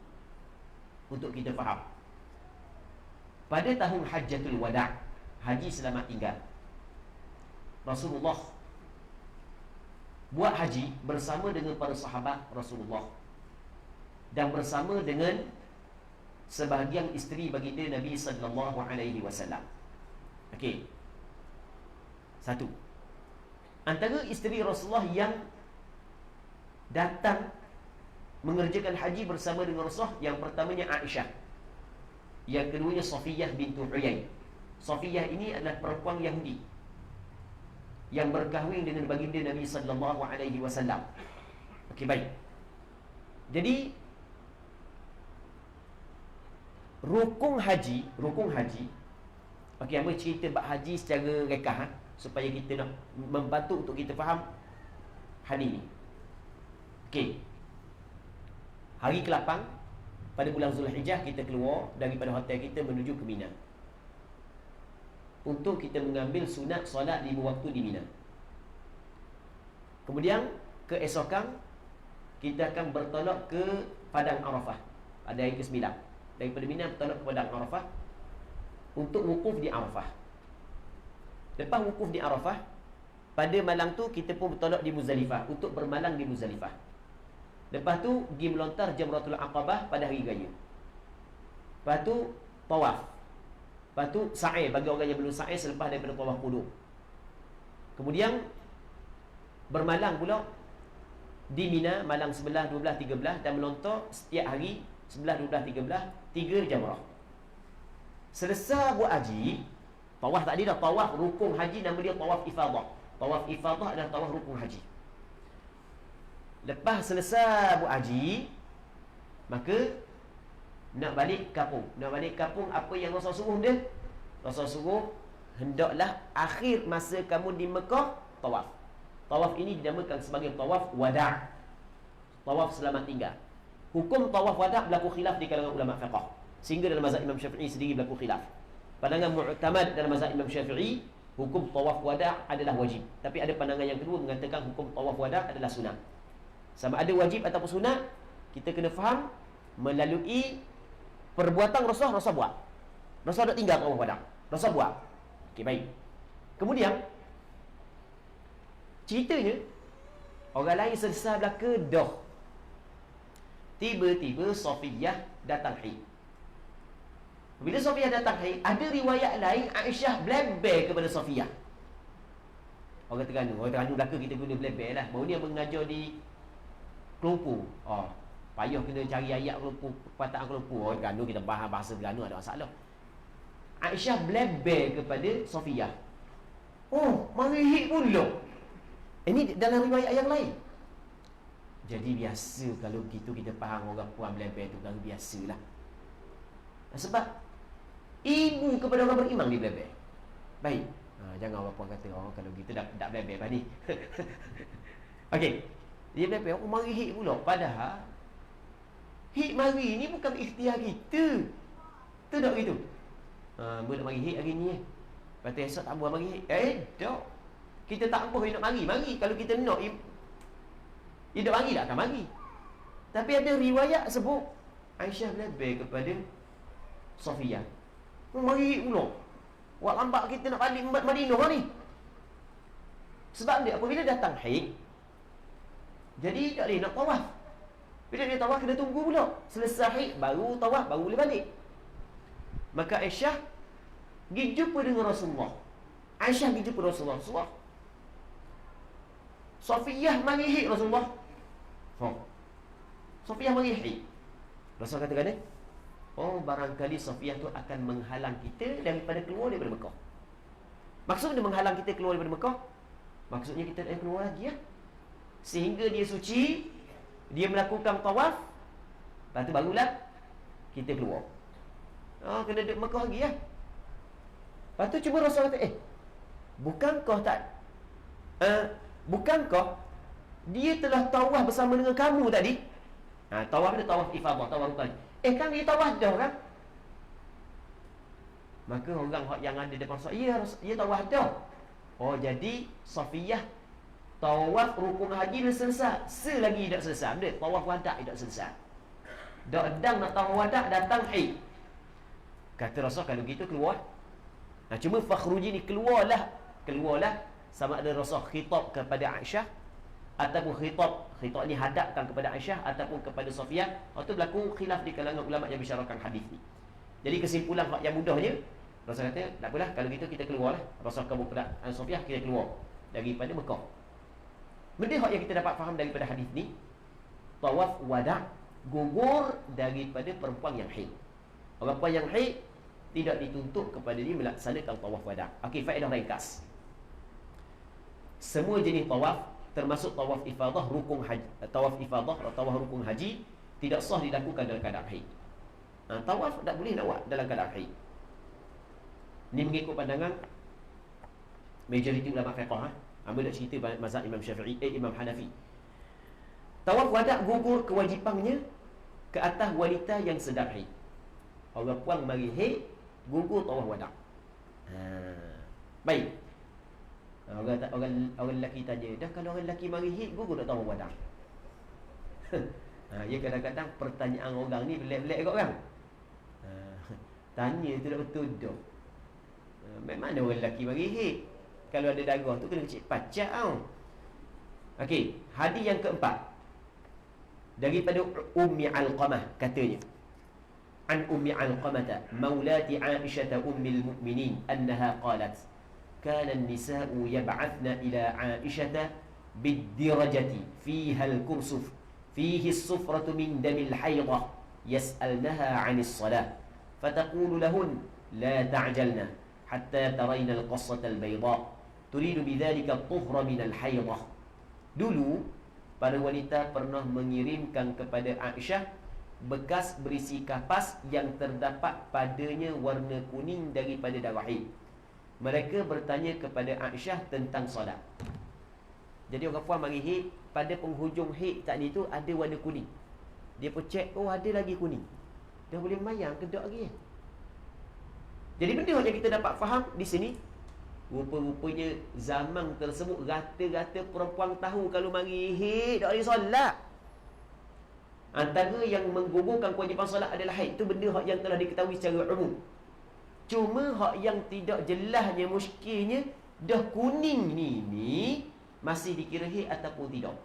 S1: Untuk kita faham. Pada tahun Hajjatul Wada', haji selamat tinggal, Rasulullah buat haji bersama dengan para sahabat Rasulullah dan bersama dengan sebahagian isteri baginda Nabi sallallahu alaihi wasallam. Okey. Satu, antara isteri Rasulullah yang datang mengerjakan haji bersama dengan Rasulullah, yang pertamanya Aisyah, yang keduanya Safiyah bintu Huyai. Safiyah ini adalah perempuan Yahudi yang berkahwin dengan baginda Nabi sallallahu alaihi wasallam. Okey, baik. Jadi rukun haji, okey, Amba cerita bab haji secara rekah, supaya kita nak membantu untuk kita faham hadis ni. Okey. Hari ke-8 pada bulan Zulhijjah, kita keluar daripada hotel kita menuju ke Mina untuk kita mengambil sunat solat 5 waktu di Mina. Kemudian keesokan kita akan bertolak ke Padang Arafah pada hari ke-9. Daripada Mina bertolak ke Padang Arafah untuk wukuf di Arafah. Lepas wukuf di Arafah, pada malam tu kita pun bertolak di Muzdalifah untuk bermalam di Muzdalifah. Lepas tu pergi melontar Jamratul Aqabah pada hari raya. Lepas tu tawaf. Lepas tu sa'i bagi orang yang belum sa'i selepas daripada tawaf qudum. Kemudian bermalam pula di Mina malam 11, 12, 13 dan melontar setiap hari 11, 12, 13 3 jamrah. Selesai buat haji, tawaf tadi dah tawaf rukun haji, nama dia tawaf ifadah. Tawaf ifadah adalah tawaf rukun haji. Lepas selesai buat haji, maka nak balik kampung. Nak balik kampung, apa yang Rasul suruh dia? Rasul suruh, hendaklah akhir masa kamu di Mekah, tawaf. Tawaf ini dinamakan sebagai tawaf wada', tawaf selamat tinggal. Hukum tawaf wada' berlaku khilaf di kalangan ulama fiqh, sehingga dalam mazhab Imam Syafi'i sendiri berlaku khilaf. Pandangan mu'tamad dalam mazhab Imam Syafi'i, hukum tawaf wada' adalah wajib. Tapi ada pandangan yang kedua mengatakan hukum tawaf wada' adalah sunat. Sama ada wajib ataupun sunat, kita kena faham melalui perbuatan Rasul buat. Rasul tak tinggal tawaf wada', Rasul buat. Okey, baik. Kemudian ceritanya, orang lain selesai belaka dah, tiba-tiba Safiyah datang haid. Bila Safiyah datang haid, ada riwayat lain Aisyah blabber kepada Safiyah. Orang Terengganu belaka kita guna blabber lah. Baru ni yang mengajar di Kelumpur. Payah kena cari ayat Kelumpur, perkataan Kelumpur. Orang Terengganu kita faham bahasa Terengganu, ada masalah. Aisyah blabber kepada Safiyah. Mari haid pula. Ini dalam riwayat yang lain. Jadi biasa kalau begitu kita faham orang puan blabber tu kalau biasalah. Sebab ibu kepada orang beriman dia blabber. Baik. Jangan orang puan kata kalau gitu tak blabber apa ni. Okey. Dia blabber mari hik pula, padahal hik mari ni bukan ikhtiar kita. Tu tak gitu. Boleh mari hik hari ni. Lepas tu esok tak buat mari hik. Tak. Kita tak apa nak mari. Kalau kita nak dia tak mari tak akan mari. Tapi ada riwayat sebut Aisyah blabber kepada Safiyah, mari pula. Wak lambat kita nak balik Madinah ni. Sebab dia apabila datang haid, jadi tak boleh nak tawaf. Bila dia tawaf kena tunggu pula. Selesai haid baru tawaf, baru boleh balik. Maka Aisyah pergi jumpa dengan Rasulullah. Safiyah mari haid Rasulullah. Safiyah mari haid. Rasul katakan barangkali Safiyah tu akan menghalang kita daripada keluar daripada Mekah. Maksudnya menghalang kita keluar daripada Mekah, maksudnya kita tak keluar lagi ya. Sehingga dia suci, dia melakukan tawaf, Lepas tu barulah kita keluar. Kena duduk Mekah lagi lah. Lepas tu cuma Rasul kata, bukankah tak bukankah dia telah tawaf bersama dengan kamu tadi? Tawaf dia tawaf ifadah, tawaf rukun. Kan dia tawaf dah kan? Maka orang yang ada depan Rasul, dia tawaf dah. Jadi Safiyah tawaf rukun haji dah selesai. Selagi tak selesai, dia tawaf wada' tak selesai. Dak dang nak tawaf wada' datang haid. Kata Rasul, kalau gitu keluar. Cuma Fakhruji ni keluarlah sama ada Rasul khitab kepada Aisyah ataupun khitab ni hadapkan kepada Aisyah ataupun kepada Safiyah. Itu berlaku khilaf di kalangan ulama yang bisyarakan hadis ni. Jadi kesimpulan yang mudahnya, Rasul kata, tak apalah, kalau gitu kita keluarlah. Rasul kabur kepada Safiyah, kita keluar daripada Mekah. Benda yang kita dapat faham daripada hadis ni, tawaf wada' gugur daripada perempuan yang haid. Orang perempuan yang haid tidak dituntut kepada dia melaksanakan tawaf wada'. Okey, faedah ringkas. Semua jenis tawaf, termasuk tawaf ifadah, rukun haji, tawaf ifadah atau tawaf rukun haji, tidak sah dilakukan dalam keadaan haid. Tawaf tak boleh nak buat dalam keadaan haid. Ini mengikut pandangan majoriti ulama fiqh. Ambil nak cerita mazhab Imam Syafi'i, Imam Hanafi. Tawaf wada' gugur kewajipannya ke atas wanita yang sedang haid. Orang puan mari haid, gugur tawaf wada'. Baik. Orang lelaki tanya, dah kalau orang lelaki mari haid, gugur tak tawaf wada'? Ya, kadang-kadang pertanyaan orang ni belik-belik kat orang. Tanya tu dah betul dah. Memang mana orang lelaki mari haid? Kalau ada darah tu kena kecil pacak tau. Okey, hadis yang keempat daripada Ummi Alqamah katanya. An Ummi Alqamah maulati Aisyah ummil mu'minin annaha qalat kana an-nisa'u yab'athna ila Aisyah bid-dirajati fiha al-kursuf fihi as-sufratu min damil haydah yas'alnaha 'anis salah fataqulu lahun la ta'jalna hatta tarayna al-qassata al-bayda turidu bidzalika at-tuhra min al-haydah. Dulu para wanita pernah mengirimkan kepada Aisyah bekas berisi kapas yang terdapat padanya warna kuning daripada darah haid. Mereka bertanya kepada Aisyah tentang solat. Jadi orang puan mari haid, pada penghujung haid tadi tu ada warna kuning. Dia pun cek, ada lagi kuning. Dah boleh mayang ke tak lagi? Jadi benda yang kita dapat faham di sini, rupa-rupanya zaman tersebut rata-rata perempuan tahu kalau mari haid tak boleh solat. Antara yang menggugurkan kewajipan solat adalah haid. Itu benda yang telah diketahui secara umum. Cuma hak yang tidak jelasnya, muskilnya, dah kuning ni masih dikira haid ataupun tidak.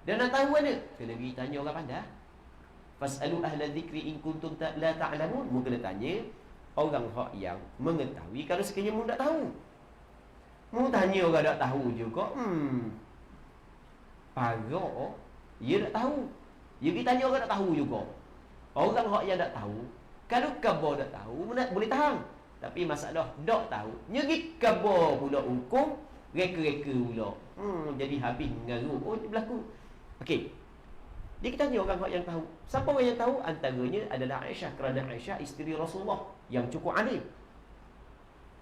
S1: Dan nak tahu mana? Kena pergi tanya orang pandai. Fas'alu ahla dzikri in kuntum la ta'lamun. Mu kena tanya orang hak yang mengetahui kalau sekiranya mu tak tahu. Mu tanya orang tak tahu juga. Parah, dia tak tahu. Dia pergi tanya orang tak tahu juga. Orang hak yang tak tahu, kalau khabar tak tahu, boleh tahan. Tapi masalah tak tahu, nyeri khabar pula hukum, reka-reka pula. Jadi habis mengaruh. Dia berlaku. Okey. Dia kita tanya orang yang tahu. Siapa orang yang tahu? Antaranya adalah Aisyah, kerana Aisyah isteri Rasulullah yang cukup alim.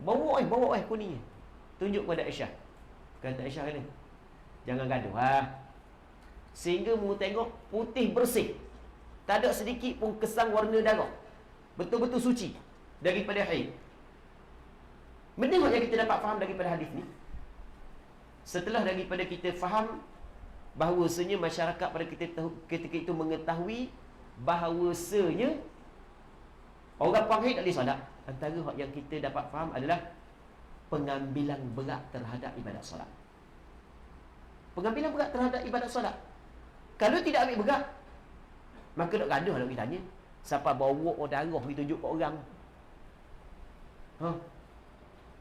S1: Bawa kuning. Tunjuk kepada Aisyah. Kata Aisyah kata, jangan gaduh sehingga mu tengok putih bersih, tak ada sedikit pun kesan warna darah, betul-betul suci daripada haid. Benda yang kita dapat faham daripada hadis ni, setelah daripada kita faham bahawasanya masyarakat pada ketika itu mengetahui bahawasanya orang puan haid tak boleh solat, antara yang kita dapat faham adalah pengambilan berat terhadap ibadat solat. Pengambilan berat terhadap ibadat solat. Kalau tidak ambil berat, maka nak gaduh nak pergi tanya siapa bawa darah pergi tunjuk ke orang.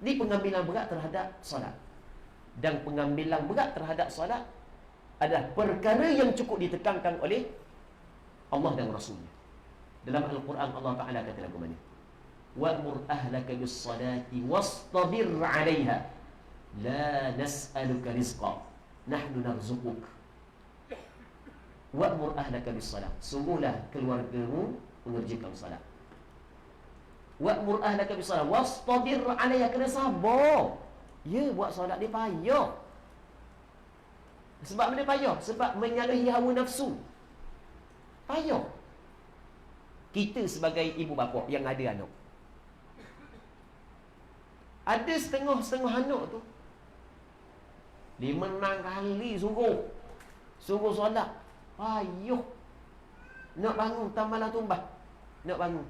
S1: Ini pengambilan berat terhadap solat. Dan pengambilan berat terhadap solat adalah perkara yang cukup ditekankan oleh Allah dan Rasulnya. Dalam Al-Quran Allah Ta'ala kata lagu mana? Wa'mur ahlaka bis-salati wastabir 'alaiha la nas'aluka rizqa nahnu narzuquk. Wa'mur ahlaka bis-salah. Sungguhlah keluargamu mengerjakan salat. Wa'mur ahlaka bis-salah wastabir 'alayha, kena sabar. Ya, buat solat dia payah. Sebab mana payah? Sebab menyalahi hawa nafsu. Payah. Kita sebagai ibu bapa yang ada anak, ada setengah-setengah anak tu 5-6 kali suruh solat, payah. Nak bangun tak malam tumbah. Nak bangun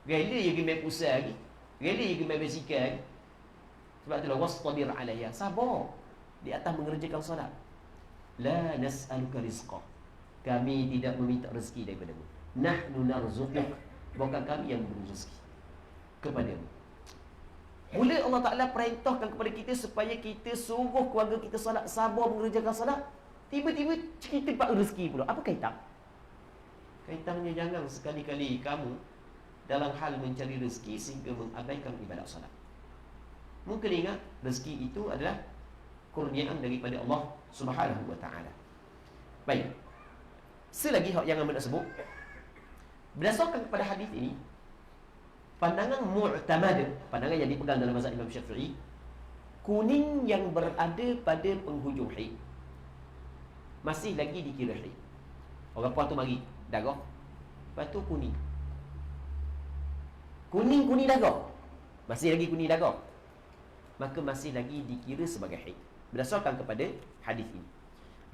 S1: rela je pergi main pusat lagi, rela je pergi main basikal lagi. Sebab itulah wastabir 'alayha, sabar di atas mengerjakan solat. La nas'aluka rizqa, kami tidak meminta rezeki daripadamu. Nahnu narzuquk, bukan kami yang memberi rezeki kepadamu. Mula Allah Ta'ala perintahkan kepada kita supaya kita suruh keluarga kita solat, sabar mengerjakan solat. Tiba-tiba kita dapat rezeki pula. Apa kaitan? Kaitannya, jangan sekali-kali kamu dalam hal mencari rezeki sehingga mengabaikan ibadat solat. Mungkin ingat rezeki itu adalah kurniaan daripada Allah Subhanahu wa Ta'ala. Baik, selagi hak yang amat nak sebut, berdasarkan kepada hadis ini, pandangan mu'tamad, pandangan yang dipegang dalam mazhab Imam Syafi'i, kuning yang berada pada penghujung haid masih lagi dikira haid. Orang puan tu mari darah, lepas tu kuning darah, masih lagi kuning darah, maka masih lagi dikira sebagai haid berdasarkan kepada hadis ini.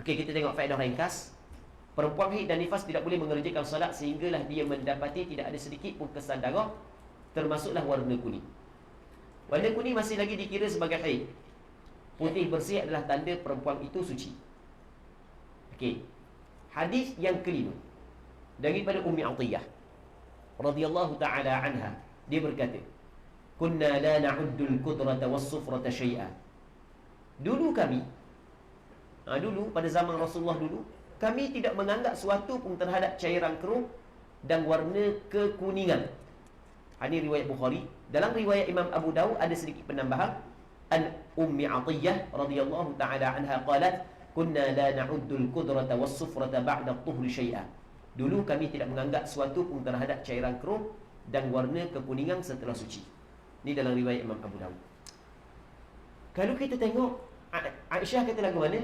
S1: Okey, kita tengok faedah ringkas. Perempuan haid dan nifas tidak boleh mengerjakan solat sehinggalah dia mendapati tidak ada sedikit pun kesan darah, termasuklah warna kuning. Warna kuning masih lagi dikira sebagai haid. Putih bersih adalah tanda perempuan itu suci. Okey. Hadis yang kelima daripada Ummi Atiyah radhiyallahu taala anha, dia berkata, "Kunna la na'uddu al-qudrata was-sufrata syai'an." Dulu kami, dulu pada zaman Rasulullah dulu, kami tidak menganggap suatu pun terhadap cairan keruh dan warna kekuningan. Ini riwayat Bukhari. Dalam riwayat Imam Abu Dawud ada sedikit penambahan. An Ummi Atiyah radhiyallahu taala anha qalat, "Kunna la na'uddu al-qudrata was-sufrata ba'da at-tuhri syai'an." Dulu kami tidak menganggap suatu pun terhadap cairan keruh dan warna kekuningan setelah suci. Ini dalam riwayat Imam Abu Dawud. Kalau kita tengok, Aisyah kata lagu mana?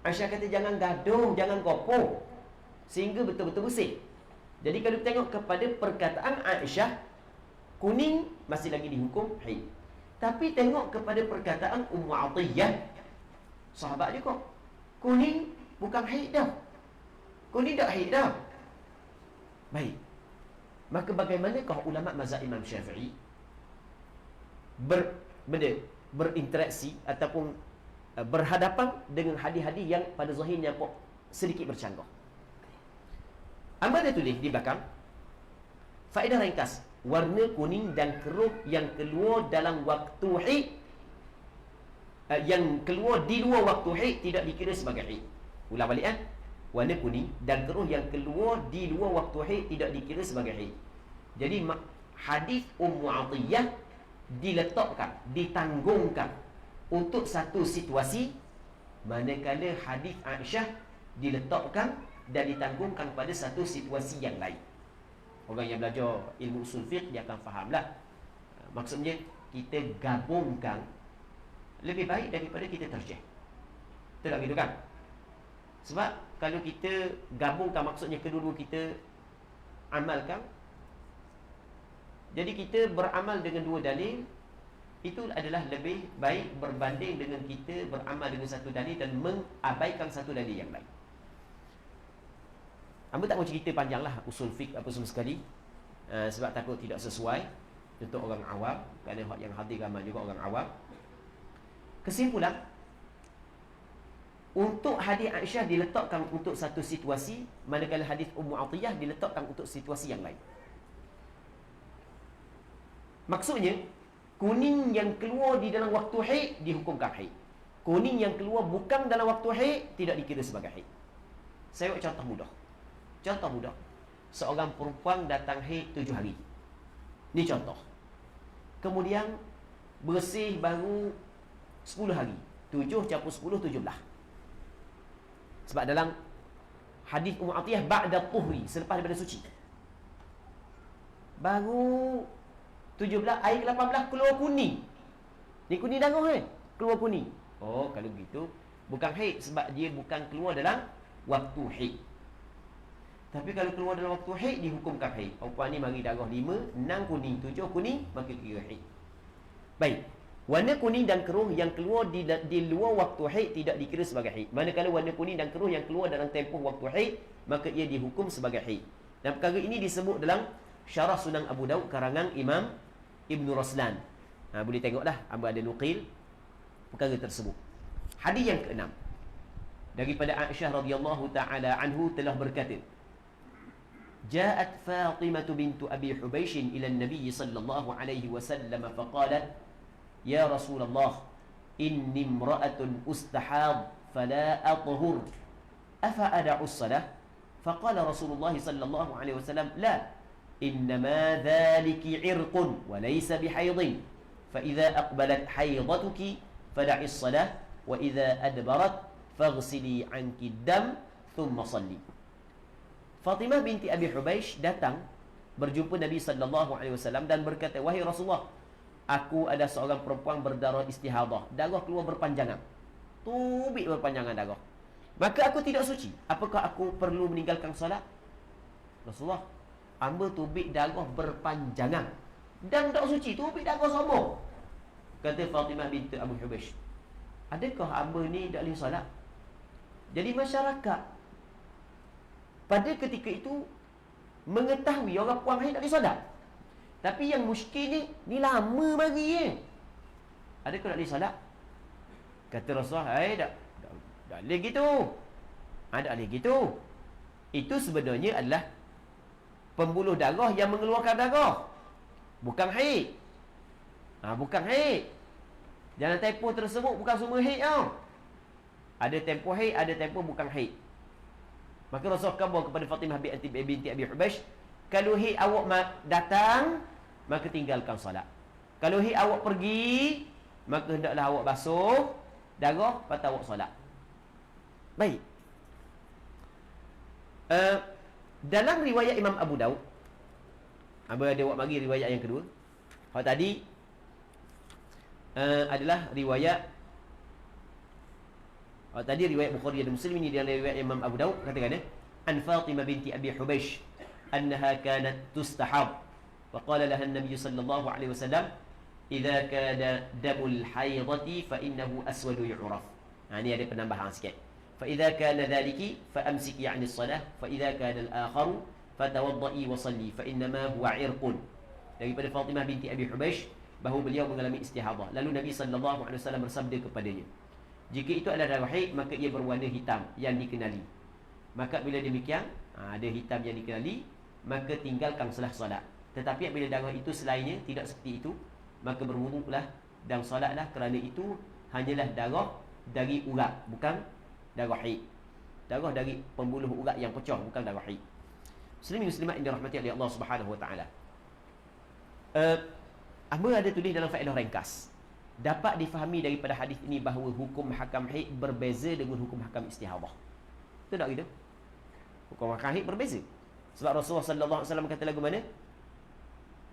S1: Aisyah kata jangan gaduh, jangan kopoh, sehingga betul-betul bersih. Jadi kalau tengok kepada perkataan Aisyah, kuning masih lagi dihukum haid. Tapi tengok kepada perkataan Ummu Atiyah, sahabat juga, kuning bukan haid dah. Kuning tak haid dah. Baik. Maka bagaimanakah ulama mazhab Imam Syafi'i berinteraksi ataupun berhadapan dengan hadis-hadis yang pada zahirnya sedikit bercanggah? Amal dia tulis di belakang, faedah ringkas, warna kuning dan keruh yang keluar dalam waktu haid, yang keluar di luar waktu haid tidak dikira sebagai haid. Ulang balik warna kuning dan keruh yang keluar di luar waktu haid tidak dikira sebagai haid. Jadi hadis Ummu Atiyah diletakkan, ditanggungkan untuk satu situasi, manakala hadis Aisyah diletakkan dan ditanggungkan pada satu situasi yang lain. Orang yang belajar ilmu usul fiqh dia akan fahamlah. Maksudnya kita gabungkan lebih baik daripada kita tarjih. Betul tak gitu kan? Sebab kalau kita gabungkan, maksudnya kedua-dua kita amalkan, jadi kita beramal dengan dua dalil, itu adalah lebih baik berbanding dengan kita beramal dengan satu dalil dan mengabaikan satu dalil yang lain. Amba tak mau cerita panjang lah usul fiqh apa semua sekali, sebab takut tidak sesuai untuk orang awam, kerana yang hadir ramai juga orang awam. Kesimpulan, untuk hadis Aisyah diletakkan untuk satu situasi, manakala hadis Ummu Atiyah diletakkan untuk situasi yang lain. Maksudnya, kuning yang keluar di dalam waktu haid dihukumkan haid. Kuning yang keluar bukan dalam waktu haid tidak dikira sebagai haid. Saya buat contoh mudah. Contoh mudah. Seorang perempuan datang haid 7 hari. Ini contoh. Kemudian bersih baru 10 hari. 7 campur 10, 17. Sebab dalam hadis Ummu Atiyah ba'da tuhri, selepas daripada suci. Baru 17, air ke-18 keluar kuning. Ni kuning darah keluar kuning. Oh, kalau begitu bukan haid, sebab dia bukan keluar dalam waktu haid. Tapi kalau keluar dalam waktu haid, dihukumkan haid. Perempuan ni mari darah 5, 6 kuning, 7 kuning, maka kira haid. Baik. Warna kuning dan keruh yang keluar di luar waktu haid tidak dikira sebagai haid. Manakala warna kuning dan keruh yang keluar dalam tempoh waktu haid, maka ia dihukum sebagai haid. Dan perkara ini disebut dalam Syarah Sunan Abu Daud karangan Imam Ibn Raslan. Boleh tengoklah, hamba ada nukil perkara tersebut. Hadis yang ke-6 daripada Aisyah radhiyallahu taala anhu telah berkata, Ja'at Fatimah bintu Abi Hubaish ila an-nabiy sallallahu alaihi wasallam faqalat, Ya Rasulullah, inni imra'atun ustahad fala athhur, afa ad'u as-salah? Faqala Rasulullah sallallahu alaihi wasallam, la, innama dhaliki 'irqun wa laysa bihaydin, fa idza aqbalat haydatuki fad'i as-salah wa idza adbarat faghsili 'anki ad-dam thumma salli. Fatimah binti Abi Hubaish datang berjumpa Nabi sallallahu alaihi wasallam dan berkata, wahai Rasulullah, aku ada seorang perempuan berdarah istihadah, darah keluar berpanjangan, tubik berpanjangan darah, maka aku tidak suci, apakah aku perlu meninggalkan solat? Rasulullah, hamba tubik darah berpanjangan dan tak suci, tubik darah sama. Kata Fatimah binti Abu Hubaish, adakah hamba ni tak boleh solat? Jadi masyarakat pada ketika itu mengetahui orang puan haid tak boleh solat. Tapi yang muskil ni lama mari adakah tak boleh solat? Kata Rasulullah, tak boleh gitu. Tak boleh gitu. Itu sebenarnya adalah pembuluh darah yang mengeluarkan darah, bukan haid. Bukan haid. Jangan tempoh tersebut bukan semua haid tau. Ada tempoh haid, ada tempoh bukan haid. Maka Rasulullah khabar kepada Fatimah binti Abi Hubaish, kalau haid awak datang, maka tinggalkan solat. Kalau haid awak pergi, maka hendaklah awak basuh darah, patut awak solat. Baik. Dalam riwayat Imam Abu Daud, ada awak bagi riwayat yang kedua. Kalau tadi adalah riwayat riwayat Bukhari dan Muslim, ini dalam riwayat Imam Abu Daud katakan an Fatimah binti Abi Hubaish annaha kanat tustahab wa qala laha an-nabiy sallallahu alaihi wasallam idza kana damul haidati fa innahu aswadu yu'raf. Ini ada penambahan sikit. Fa idza kana dhaliki fa amsiki 'ani as-salah fa idza kana al-akharu fatawaddai wa salli fa innama huwa 'irqun. Daripada Fatimah binti Abi Hubaish bahawa beliau mengalami istihadah. Lalu Nabi sallallahu alaihi wasallam bersabda kepadanya, jika itu adalah darah haid, maka ia berwarna hitam yang dikenali. Maka bila demikian, ada hitam yang dikenali, maka tinggalkan solat. Tetapi bila darah itu selainnya tidak seperti itu, maka berwudulah dan solatlah, kerana itu hanyalah darah dari urat, bukan darah haid. Darah dari pembuluh urat yang pecah, bukan darah haid. Muslimin muslimat yang dirahmati oleh Allah Subhanahu wa taala. Apa ada tulis dalam faedah ringkas, dapat difahami daripada hadis ini bahawa hukum hakam haid berbeza dengan hukum hakam istihadah. Betul tak gitu? Hukum hakam haid berbeza. Sebab Rasulullah sallallahu alaihi wasallam kata lagu mana?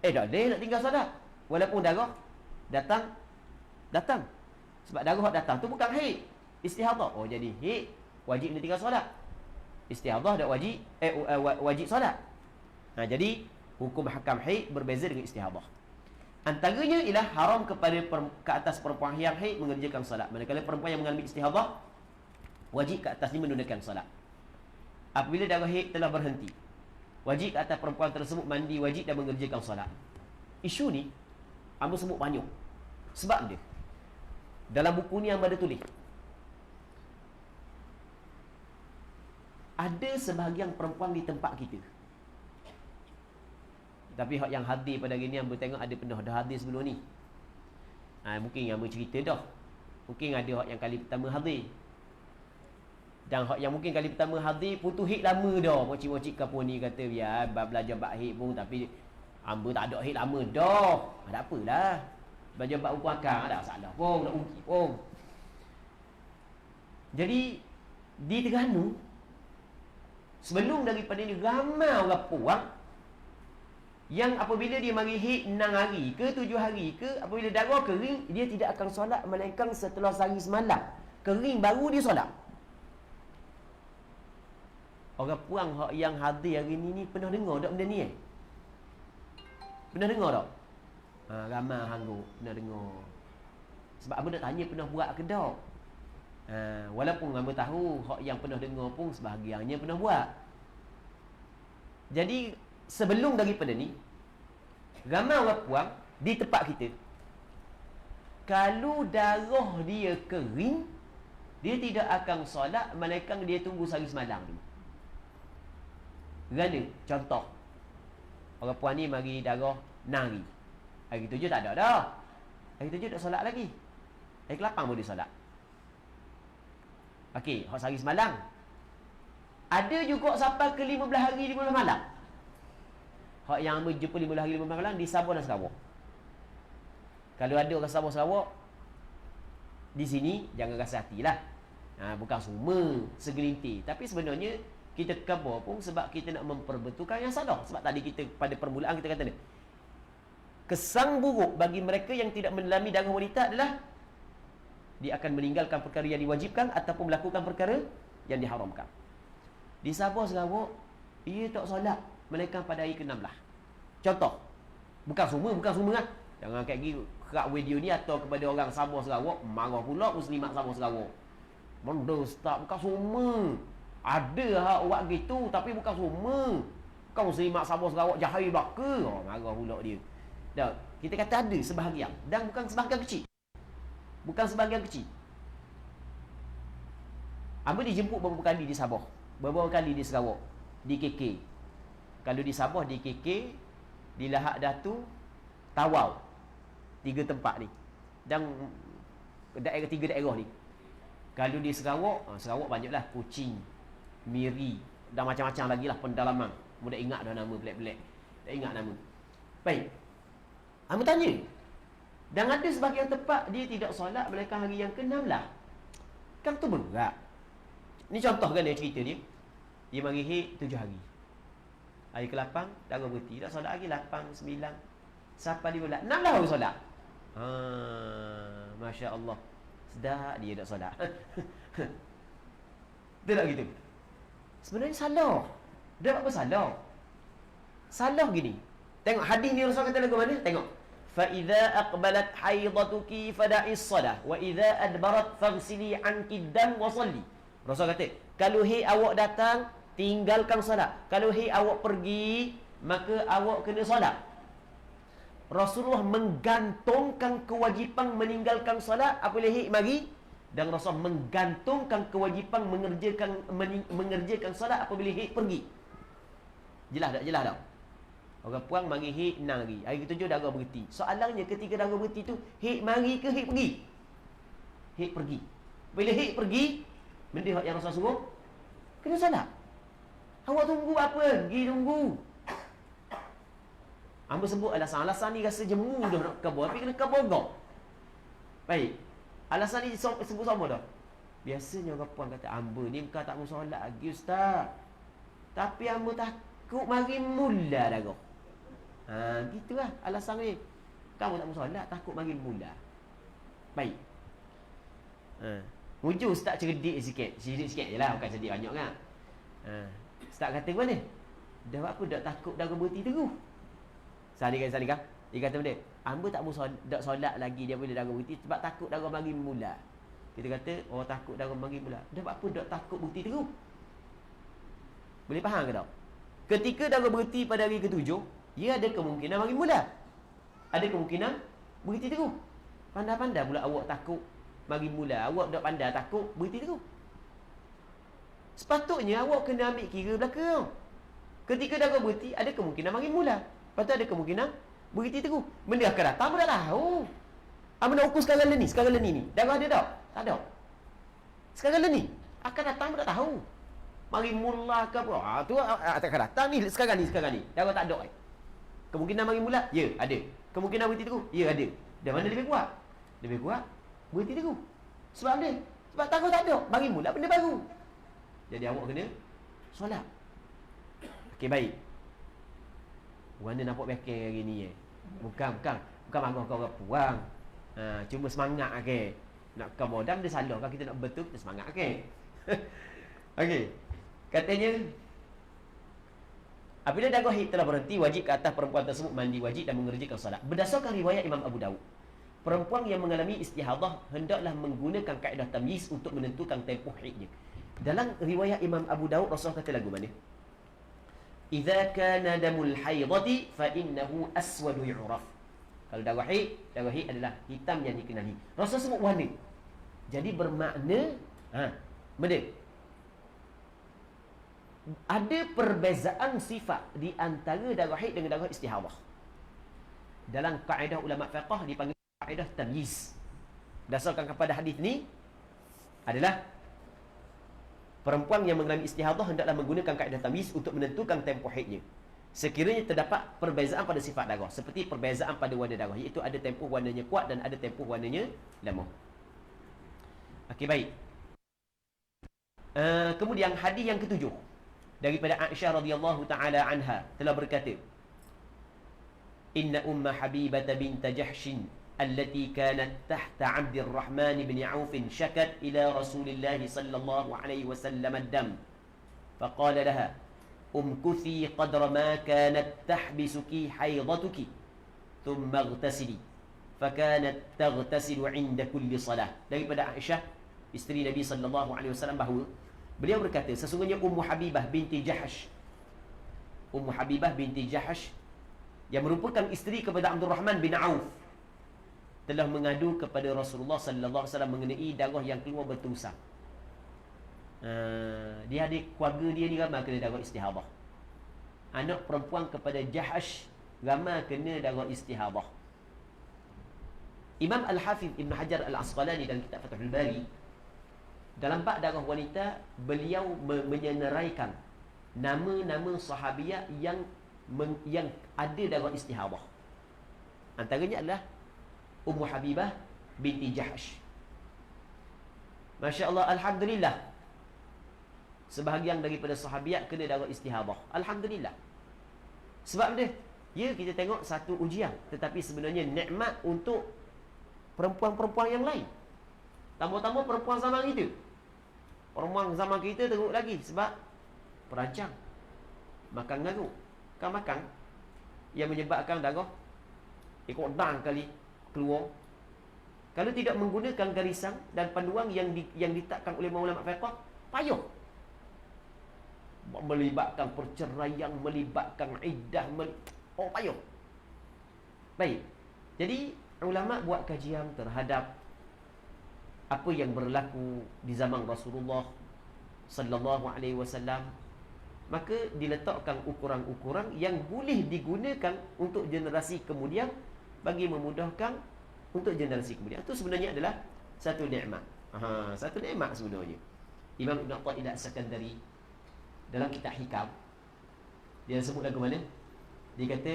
S1: Tak boleh nak tinggal solat walaupun darah datang. Sebab darah datang tu bukan haid, istihadah. Oh, jadi haid wajib nak tinggal solat. Istihadah tak wajib wajib solat. Jadi hukum hakam haid berbeza dengan istihadah. Antaranya ialah haram ke atas perempuan yang haid mengerjakan salat. Manakala perempuan yang mengalami istihadah, wajib ke atasnya menunaikan salat. Apabila darah haid telah berhenti, wajib ke atas perempuan tersebut mandi wajib dan mengerjakan salat. Isu ni hamba sebut banyak. Sebab dia dalam buku ni hamba ada tulis, ada sebahagian perempuan di tempat kita. Tapi hak yang hadir pada hari ni hamba tengok ada pernah dah hadir sebelum ni. Mungkin yang bercerita dah. Mungkin ada hak yang kali pertama hadir. Dan hak yang mungkin kali pertama hadir putus hit lama dah. Mocik-mocik ke pun ni kata biar belajar bab hit pun, tapi hamba tak ada hit lama dah. Tak apalah. Belajar bab hukum akal tak salah pun, nak ungkit pun. Jadi di Terengganu Sebelum daripada ni, ramai orang puang yang apabila dia mari haid 6 hari ke 7 hari ke, apabila darah kering, dia tidak akan solat melainkan setelah sehari semalam kering baru dia solat. Orang puang yang hadir hari ni pernah dengar tak benda ni Pernah dengar tak? Ramai hanggu pernah dengar. Sebab apa nak tanya pernah buat ke tak? Walaupun hamba tahu hak yang pernah dengar pun sebahagiannya pernah buat. Jadi sebelum daripada ni, ramai orang puang di tempat kita, kalau darah dia kering, dia tidak akan solat melainkan dia tunggu sehari semalam dulu. Kerana contoh, orang puan ni mari darah 6 hari, hari 7 tak ada dah, hari 7 tak solat lagi, hari ke-8 boleh solat. Okey, hak sehari semalam. Ada juga sampai ke 15 hari 15 malam. Hak yang hamba jumpa 15 hari 15 malam di Sabah dan Sarawak. Kalau ada orang Sabah Sarawak di sini, jangan rasa hatilah. Bukan semua segelintir, tapi sebenarnya kita khabar pun sebab kita nak memperbetulkan yang salah. Sebab tadi kita pada permulaan kita kata ni, kesan buruk bagi mereka yang tidak mendalami darah wanita adalah dia akan meninggalkan perkara yang diwajibkan ataupun melakukan perkara yang diharamkan. Di Sabah Sarawak, ia tak solat melainkan pada hari ke-16. Contoh, bukan semua kan. Jangan kayak gini kat video ni atau kepada orang Sabah Sarawak marah pula muslimat Sabah Sarawak. Benda ustaz, bukan semua. Ada hak buat gitu tapi bukan semua. Kau muslimat Sabah Sarawak jahil belaka. Marah pula dia. Dah, kita kata ada sebahagian dan bukan sebahagian kecil. Bukan sebahagian kecil. Hamba dijemput beberapa kali di Sabah, beberapa kali di Sarawak, di KK. Kalau di Sabah, di KK, di Lahad Datu, Tawau. 3 tempat ni. Dan daerah 3 daerah ni. Kalau di Sarawak, Sarawak banyaklah, Kuching, Miri, dan macam-macam lagi lah pendalaman. Mudah ingat dah nama pelik-pelik. Tak ingat nama. Baik. Hamba tanya. Dan ada sebahagian tempat dia tidak solat melainkan hari yang ke-16. Kan tu berat. Ni contoh kan dia cerita dia. Dia mari haid 7 hari. Hari ke-8 darah berhenti, tak solat lagi 8, 9 sampai 15. 16 baru solat. Masya-Allah. Sedap dia tak solat. Betul tak gitu? Sebenarnya salah. Dia apa salah? Salah gini. Tengok hadis ni Rasul kata lagu mana? Tengok. Fa idza aqbalat haidatuki fada'is salah wa idza adbarat faghsili anki dam wa salli. Rasul kata, kalau haid awak datang, tinggalkan solat. Kalau haid awak pergi, maka awak kena solat. Rasulullah menggantungkan kewajipan meninggalkan solat apabila haid mari, dan Rasul menggantungkan kewajipan mengerjakan solat apabila haid pergi. Jelas tak? Jelas tak? Orang puang mari haid 6 hari. Hari ke-7 darah berhenti. Soalannya ketika darah berhenti tu, haid mari ke haid pergi? Haid pergi. Bila haid pergi, benda yang Rasul suruh, kena solat. Awak tunggu apa? Pergi tunggu. Hamba sebut alasan ni rasa jemu dah nak kabur, tapi kena kabur kau. Baik. Alasan ni sebut sama dah. Biasanya orang puan kata, hamba ni kau tak mau solat lagi ustaz. Tapi hamba takut mari mula darah. Gitulah alasan ni. Kamu tak mau solat, takut mari mula. Baik. Wujud ustaz cerdik sikit. Cerdik sikit je lah, bukan cerdik banyak kan. Ustaz kata mana? Dah apa dah takut darah berhenti terus. Saling kan? Dia kata benda, hamba tak mau solat lagi dia bila darah berhenti sebab takut darah mari mula. Kita kata, oh takut darah mari mula. Dah apa dah takut berhenti terus. Boleh faham ke tak? Ketika darah berhenti pada hari ke-7, ia ada kemungkinan mari mula. Ada kemungkinan berhenti terus. Pandai-pandai pula awak takut mari mula. Awak tak pandai takut berhenti terus. Sepatutnya awak kena ambil kira belakang. Ketika darah berhenti, ada kemungkinan mari mula. Lepas tu ada kemungkinan berhenti terus. Benda akan datang pun tak tahu. Apa nak ukur sekarang ni? Sekarang ni. Darah ada tak? Tak ada. Sekarang ni. Akan datang pun tak tahu. Mari mula ke apa? Tu akan datang ni. Sekarang ni. Darah tak ada. Kemungkinan mari mula? Ya, ada. Kemungkinan berhenti terus? Ya, ada. Dan mana lebih kuat? Lebih kuat berhenti terus. Sebab apa? Sebab takut tak ada. Mari mula benda baru. Jadi awak kena solat. Okey, baik. Warna nampak bekeng hari ni Bukan marah kau puang. Cuma semangat okey. Nak kau modam dia salah. Kalau kita nak betul kita semangat okey. Okey. Katanya apabila darah haid telah berhenti, wajib ke atas perempuan tersebut mandi wajib dan mengerjakan solat. Berdasarkan riwayat Imam Abu Dawud, perempuan yang mengalami istihadah hendaklah menggunakan kaedah tamyiz untuk menentukan tempoh haidnya. Dalam riwayat Imam Abu Dawud, Rasulullah kata lagu mana? Idza kana damul haidati fa innahu aswadu yu'raf. Kalau darah haid adalah hitam yang dikenali. Rasul sebut warna. Jadi bermakna benda ada perbezaan sifat di antara darah haid dengan darah istihadah. Dalam kaedah ulama fiqh dipanggil kaedah tamyiz. Berdasarkan kepada hadis ni adalah perempuan yang mengalami istihadah hendaklah menggunakan kaedah tamyiz untuk menentukan tempoh haidnya. Sekiranya terdapat perbezaan pada sifat darah, seperti perbezaan pada warna darah, iaitu ada tempoh warnanya kuat dan ada tempoh warnanya lemah. Okey, baik. Kemudian hadis yang ketujuh daripada Aisyah radhiyallahu taala anha telah berkata, Inna umma Habibah bint Jahsh allati kanat tahta Abdurrahman bin Auf syakat ila Rasulillah sallallahu alaihi wasallam ad-dam faqala laha umkuthi qadra ma kanat tahbisuki haidatuki thumma ightasili fakanat taghtasilu 'inda kulli salah. Daripada Aisyah isteri Nabi sallallahu alaihi wasallam bahawa beliau berkata, sesungguhnya Ummu Habibah binti Jahsh, Ummu Habibah binti Jahsh yang merupakan isteri kepada Abdurrahman bin Auf, telah mengadu kepada Rasulullah sallallahu alaihi wasallam mengenai darah yang keluar berterusan. Dia ada keluarga dia ni ramai kena darah istihadah. Anak perempuan kepada Jahsh ramai kena darah istihadah. Imam Al-Hafiz Ibn Hajar Al-Asqalani dalam kitab Fathul Bari, dalam bab darah wanita, beliau menyenaraikan nama-nama sahabiah yang ada darah istihadah. Antaranya adalah Ummu Habibah binti Jahsh. Masya Allah, alhamdulillah, sebahagian daripada sahabiat kena darah istihadah. Alhamdulillah. Sebab dia, kita tengok satu ujian, tetapi sebenarnya nikmat untuk perempuan-perempuan yang lain. Tambah-tambah perempuan zaman kita. Perempuan zaman kita teruk lagi sebab perancang, makan ngaruk, kan makan yang menyebabkan darah ikut dang kali keluar. Kalau tidak menggunakan garisan dan panduan yang ditetapkan oleh ulama fiqh, payah. Melibatkan perceraian, melibatkan iddah, payah. Baik. Jadi ulama buat kajian terhadap apa yang berlaku di zaman Rasulullah sallallahu alaihi wasallam, maka diletakkan ukuran-ukuran yang boleh digunakan untuk generasi kemudian bagi memudahkan untuk generasi kemudian. Itu sebenarnya adalah satu nikmat. Satu nikmat sebenarnya. Imam Ibn Athaillah As-Sakandari dalam kitab Hikam, dia sebut lagu mana? Dia kata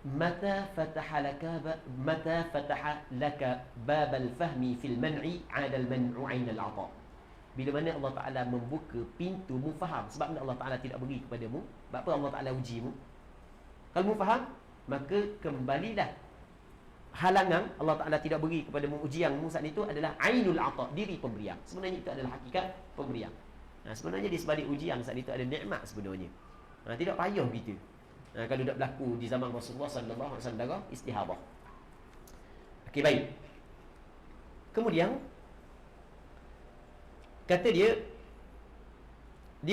S1: mata fataha laka bab al-fahmi fil man'i 'ala al-man'u 'ain al-'ata. Bila mana Allah Taala membuka pintu mu faham, sebab Allah Taala tidak beri kepadamu, sebab apa Allah Taala uji mu? Kalau mu faham, maka kembalilah. Halangan Allah Taala tidak beri kepadamu, ujian mu saat itu adalah 'ainul 'ata, diri pemberian. Sebenarnya itu adalah hakikat pemberian. Sebenarnya di sebalik ujian saat itu ada nikmat sebenarnya. Tidak payah kita. Kalau dah berlaku di zaman Rasulullah sallallahu alaihi wasallam darah istihadah. Okey, baik. Kemudian kata dia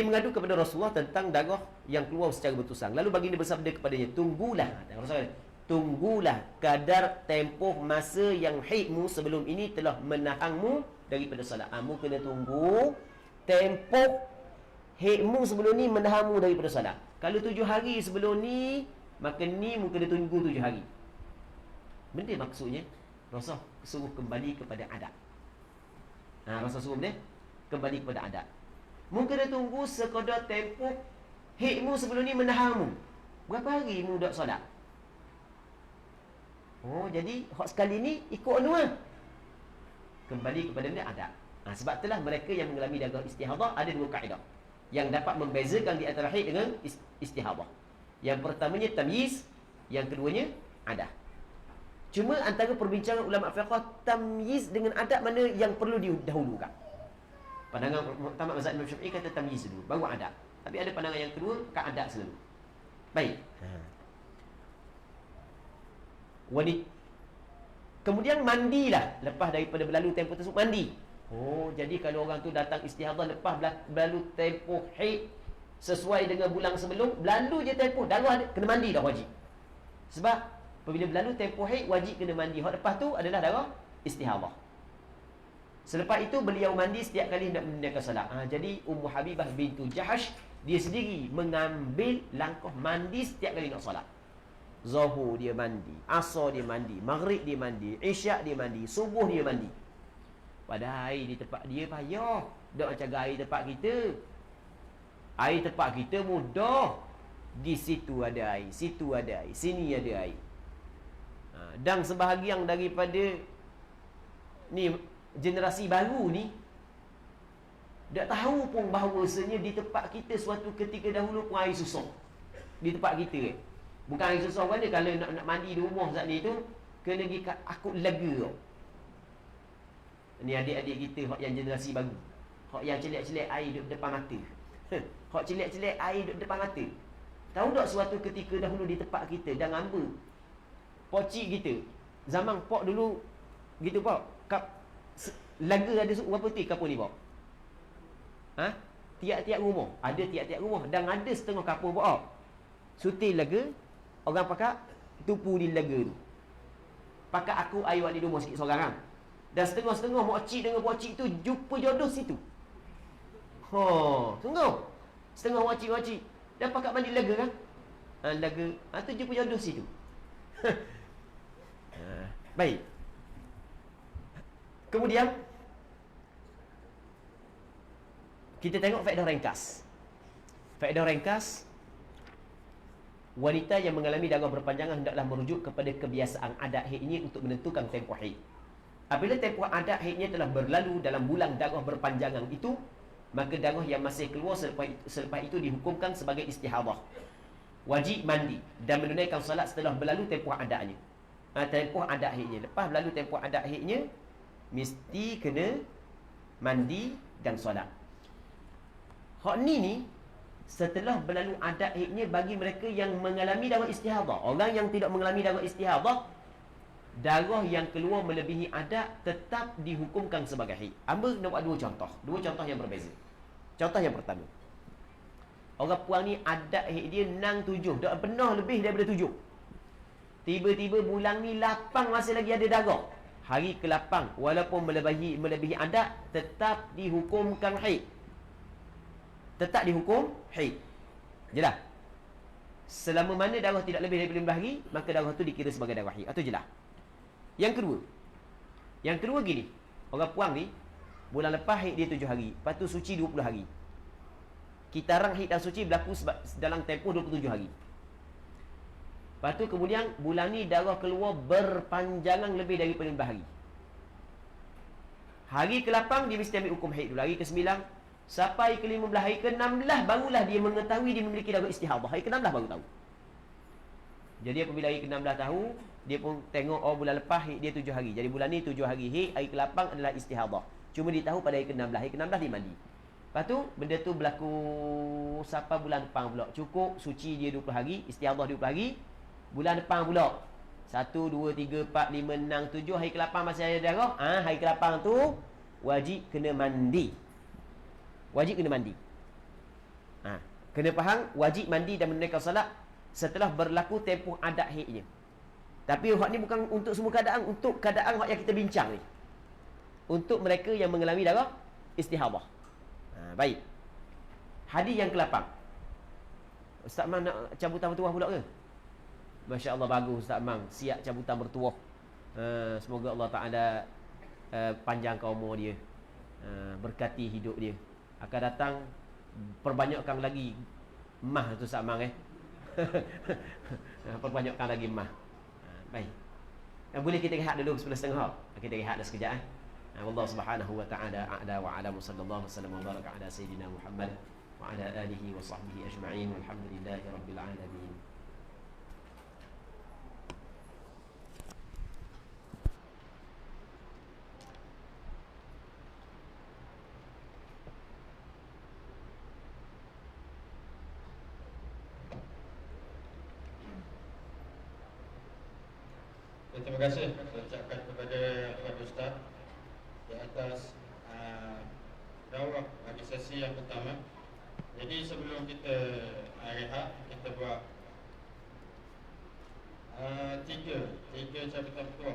S1: mengadu kepada Rasulullah tentang darah yang keluar secara bertusang. Lalu baginda bersabda kepadanya, tunggulah kadar tempoh masa yang haidmu sebelum ini telah menahanmu daripada solat. Mu kena tunggu tempoh haidmu sebelum ni menahanmu daripada solat. Kalau 7 hari sebelum ni, maka ni mu kena tunggu 7 hari. Benda maksudnya Rasul suruh kembali kepada adat. Rasul suruh benda kembali kepada adat. Mu kena tunggu sekadar tempoh haidmu sebelum ni menahanmu. Berapa hari mu dak solat? Jadi hak sekali ni ikut anu kembali kepada benda adat. Sebab itulah mereka yang mengalami darah istihadah ada 2 kaedah. yang dapat membezakan di antara haid dengan istihadah. Yang pertamanya tamyiz, yang keduanya adah. Cuma antara perbincangan ulama fiqh, tamyiz dengan adat mana yang perlu didahulukan. Pandangan utama mazhab Imam Syafi'i kata tamyiz dulu, baru adat. Tapi ada pandangan yang kedua, kan adat selalu. Baik. Kemudian mandilah lepas daripada berlalu tempoh tersebut, mandi. Oh, jadi kalau orang tu datang istihadah lepas berlalu tempoh haid sesuai dengan bulan sebelum, berlalu je tempoh, darah ada, kena mandi dah wajib. Sebab apabila berlalu tempoh haid wajib kena mandi. Hak lepas tu adalah darah istihadah. Selepas itu beliau mandi setiap kali nak menunaikan solat. Jadi Ummu Habibah bintu Jahash dia sendiri mengambil langkah mandi setiap kali nak solat. Zuhur dia mandi, Asar dia mandi, Maghrib dia mandi, Isyak dia mandi, Subuh dia mandi. Padahal air di tempat dia payah, tak macam air tempat kita. Air tempat kita mudah. Di situ ada air, situ ada air, sini ada air. Dan sebahagian daripada ni generasi baru ni tak tahu pun bahawasanya di tempat kita suatu ketika dahulu pun air susah. Di tempat kita bukan air susah mana, kalau nak mandi di rumah saat ni tu kena pergi akut lega. Ni adik-adik kita yang generasi baru, hak yang celik-celik air duduk depan mata. Hak celik-celik air duduk depan mata. Tahu tak suatu ketika dahulu di tempat kita dan amba pocik kita zaman pok dulu gitu pok, laga ada berapa ti kapur ni pok? Tiap-tiap rumah ada, tiap-tiap rumah, dan ada setengah kapur pok sutil laga, orang pakai tupu di laga tu, pakai aku air wali rumah sikit seorang. Dan setengah-setengah makcik dengan pocik tu jumpa jodoh situ. Sungguh setengah makcik-makcik dan pakai mandi laga kan, laga tu jumpa jodoh situ. Baik. Kemudian kita tengok faedah ringkas. Faedah ringkas, wanita yang mengalami darah berpanjangan hendaklah merujuk kepada kebiasaan adat haidnya untuk menentukan tempoh haid. Apabila tempoh adat haidnya telah berlalu dalam bulan darah berpanjangan itu, maka darah yang masih keluar selepas itu dihukumkan sebagai istihadah. Wajib mandi dan menunaikan salat setelah berlalu tempoh adatnya. Tempoh adat haidnya. Lepas berlalu tempoh adat haidnya, mesti kena mandi dan solat. Hak ni setelah berlalu adat haidnya bagi mereka yang mengalami darah istihadah. Orang yang tidak mengalami darah istihadah, darah yang keluar melebihi adat tetap dihukumkan sebagai haid. Amba nak buat dua contoh yang berbeza. Contoh yang pertama, orang puang ni adat haid dia 6-7, tak pernah lebih daripada 7. Tiba-tiba bulan ni 8 masih lagi ada darah. Hari ke-8 walaupun melebihi adat tetap dihukumkan haid. Tetap dihukum haid. Jelas? Selama mana darah tidak lebih daripada 15 hari, maka darah tu dikira sebagai darah haid. Itu jelas. Yang kedua gini, orang puang ni bulan lepas haid dia 7 hari, lepas tu suci 20 hari. Kitaran haid dan suci berlaku dalam tempoh 27 hari. Lepas tu kemudian bulan ni darah keluar berpanjangan lebih daripada 15 hari. Hari ke-8 dia mesti ambil hukum haid dulu. Hari ke-9 sampai ke-15, hari ke-16 barulah dia mengetahui dia memiliki darah istihadah. Hari ke-16 baru tahu. Jadi apabila hari ke-16 tahu, dia pun tengok bulan lepas haid dia 7 hari. Jadi bulan ni 7 hari haid, hari ke-8 adalah istihadah. Cuma dia tahu pada hari ke-16. Hari ke-16 dia mandi. Lepas tu benda tu berlaku sampai bulan depan pula. Cukup suci dia 20 hari, istihadah 20 hari. Bulan depan pula 1, 2, 3, 4, 5, 6, 7, hari ke-8 masih ada darah. Hari ke-8 tu wajib kena mandi. Wajib kena mandi. Kena faham, wajib mandi dan menunaikan salat setelah berlaku tempoh adat haidnya. Tapi hak ni bukan untuk semua keadaan, untuk keadaan hak yang kita bincang ni. Untuk mereka yang mengalami darah istihadah. Baik. Hadis yang ke-8. Ustaz Mang nak cabutan bertuah pula ke? Masya-Allah, bagus Ustaz Mang, siap cabutan bertuah. Semoga Allah Taala panjangkan umur dia, berkati hidup dia. Akan datang perbanyakkan lagi mah tu Ustaz Mang perbanyakkan lagi mah. Baik. Boleh kita rehat dulu 11.30. Kita rehat dah sekejap Allah Subhanahu wa taala a'la wa a'lamu sallallahu alaihi wasallam wa baraka ala sayyidina Muhammad وعلى آله وصحبه أجمعين والحمد لله رب العالمين.
S2: Terima kasih saya ucapkan kepada Ustaz di atas daurah bagi sesi yang pertama. Jadi sebelum kita rehat, kita buat tiga catatan ketua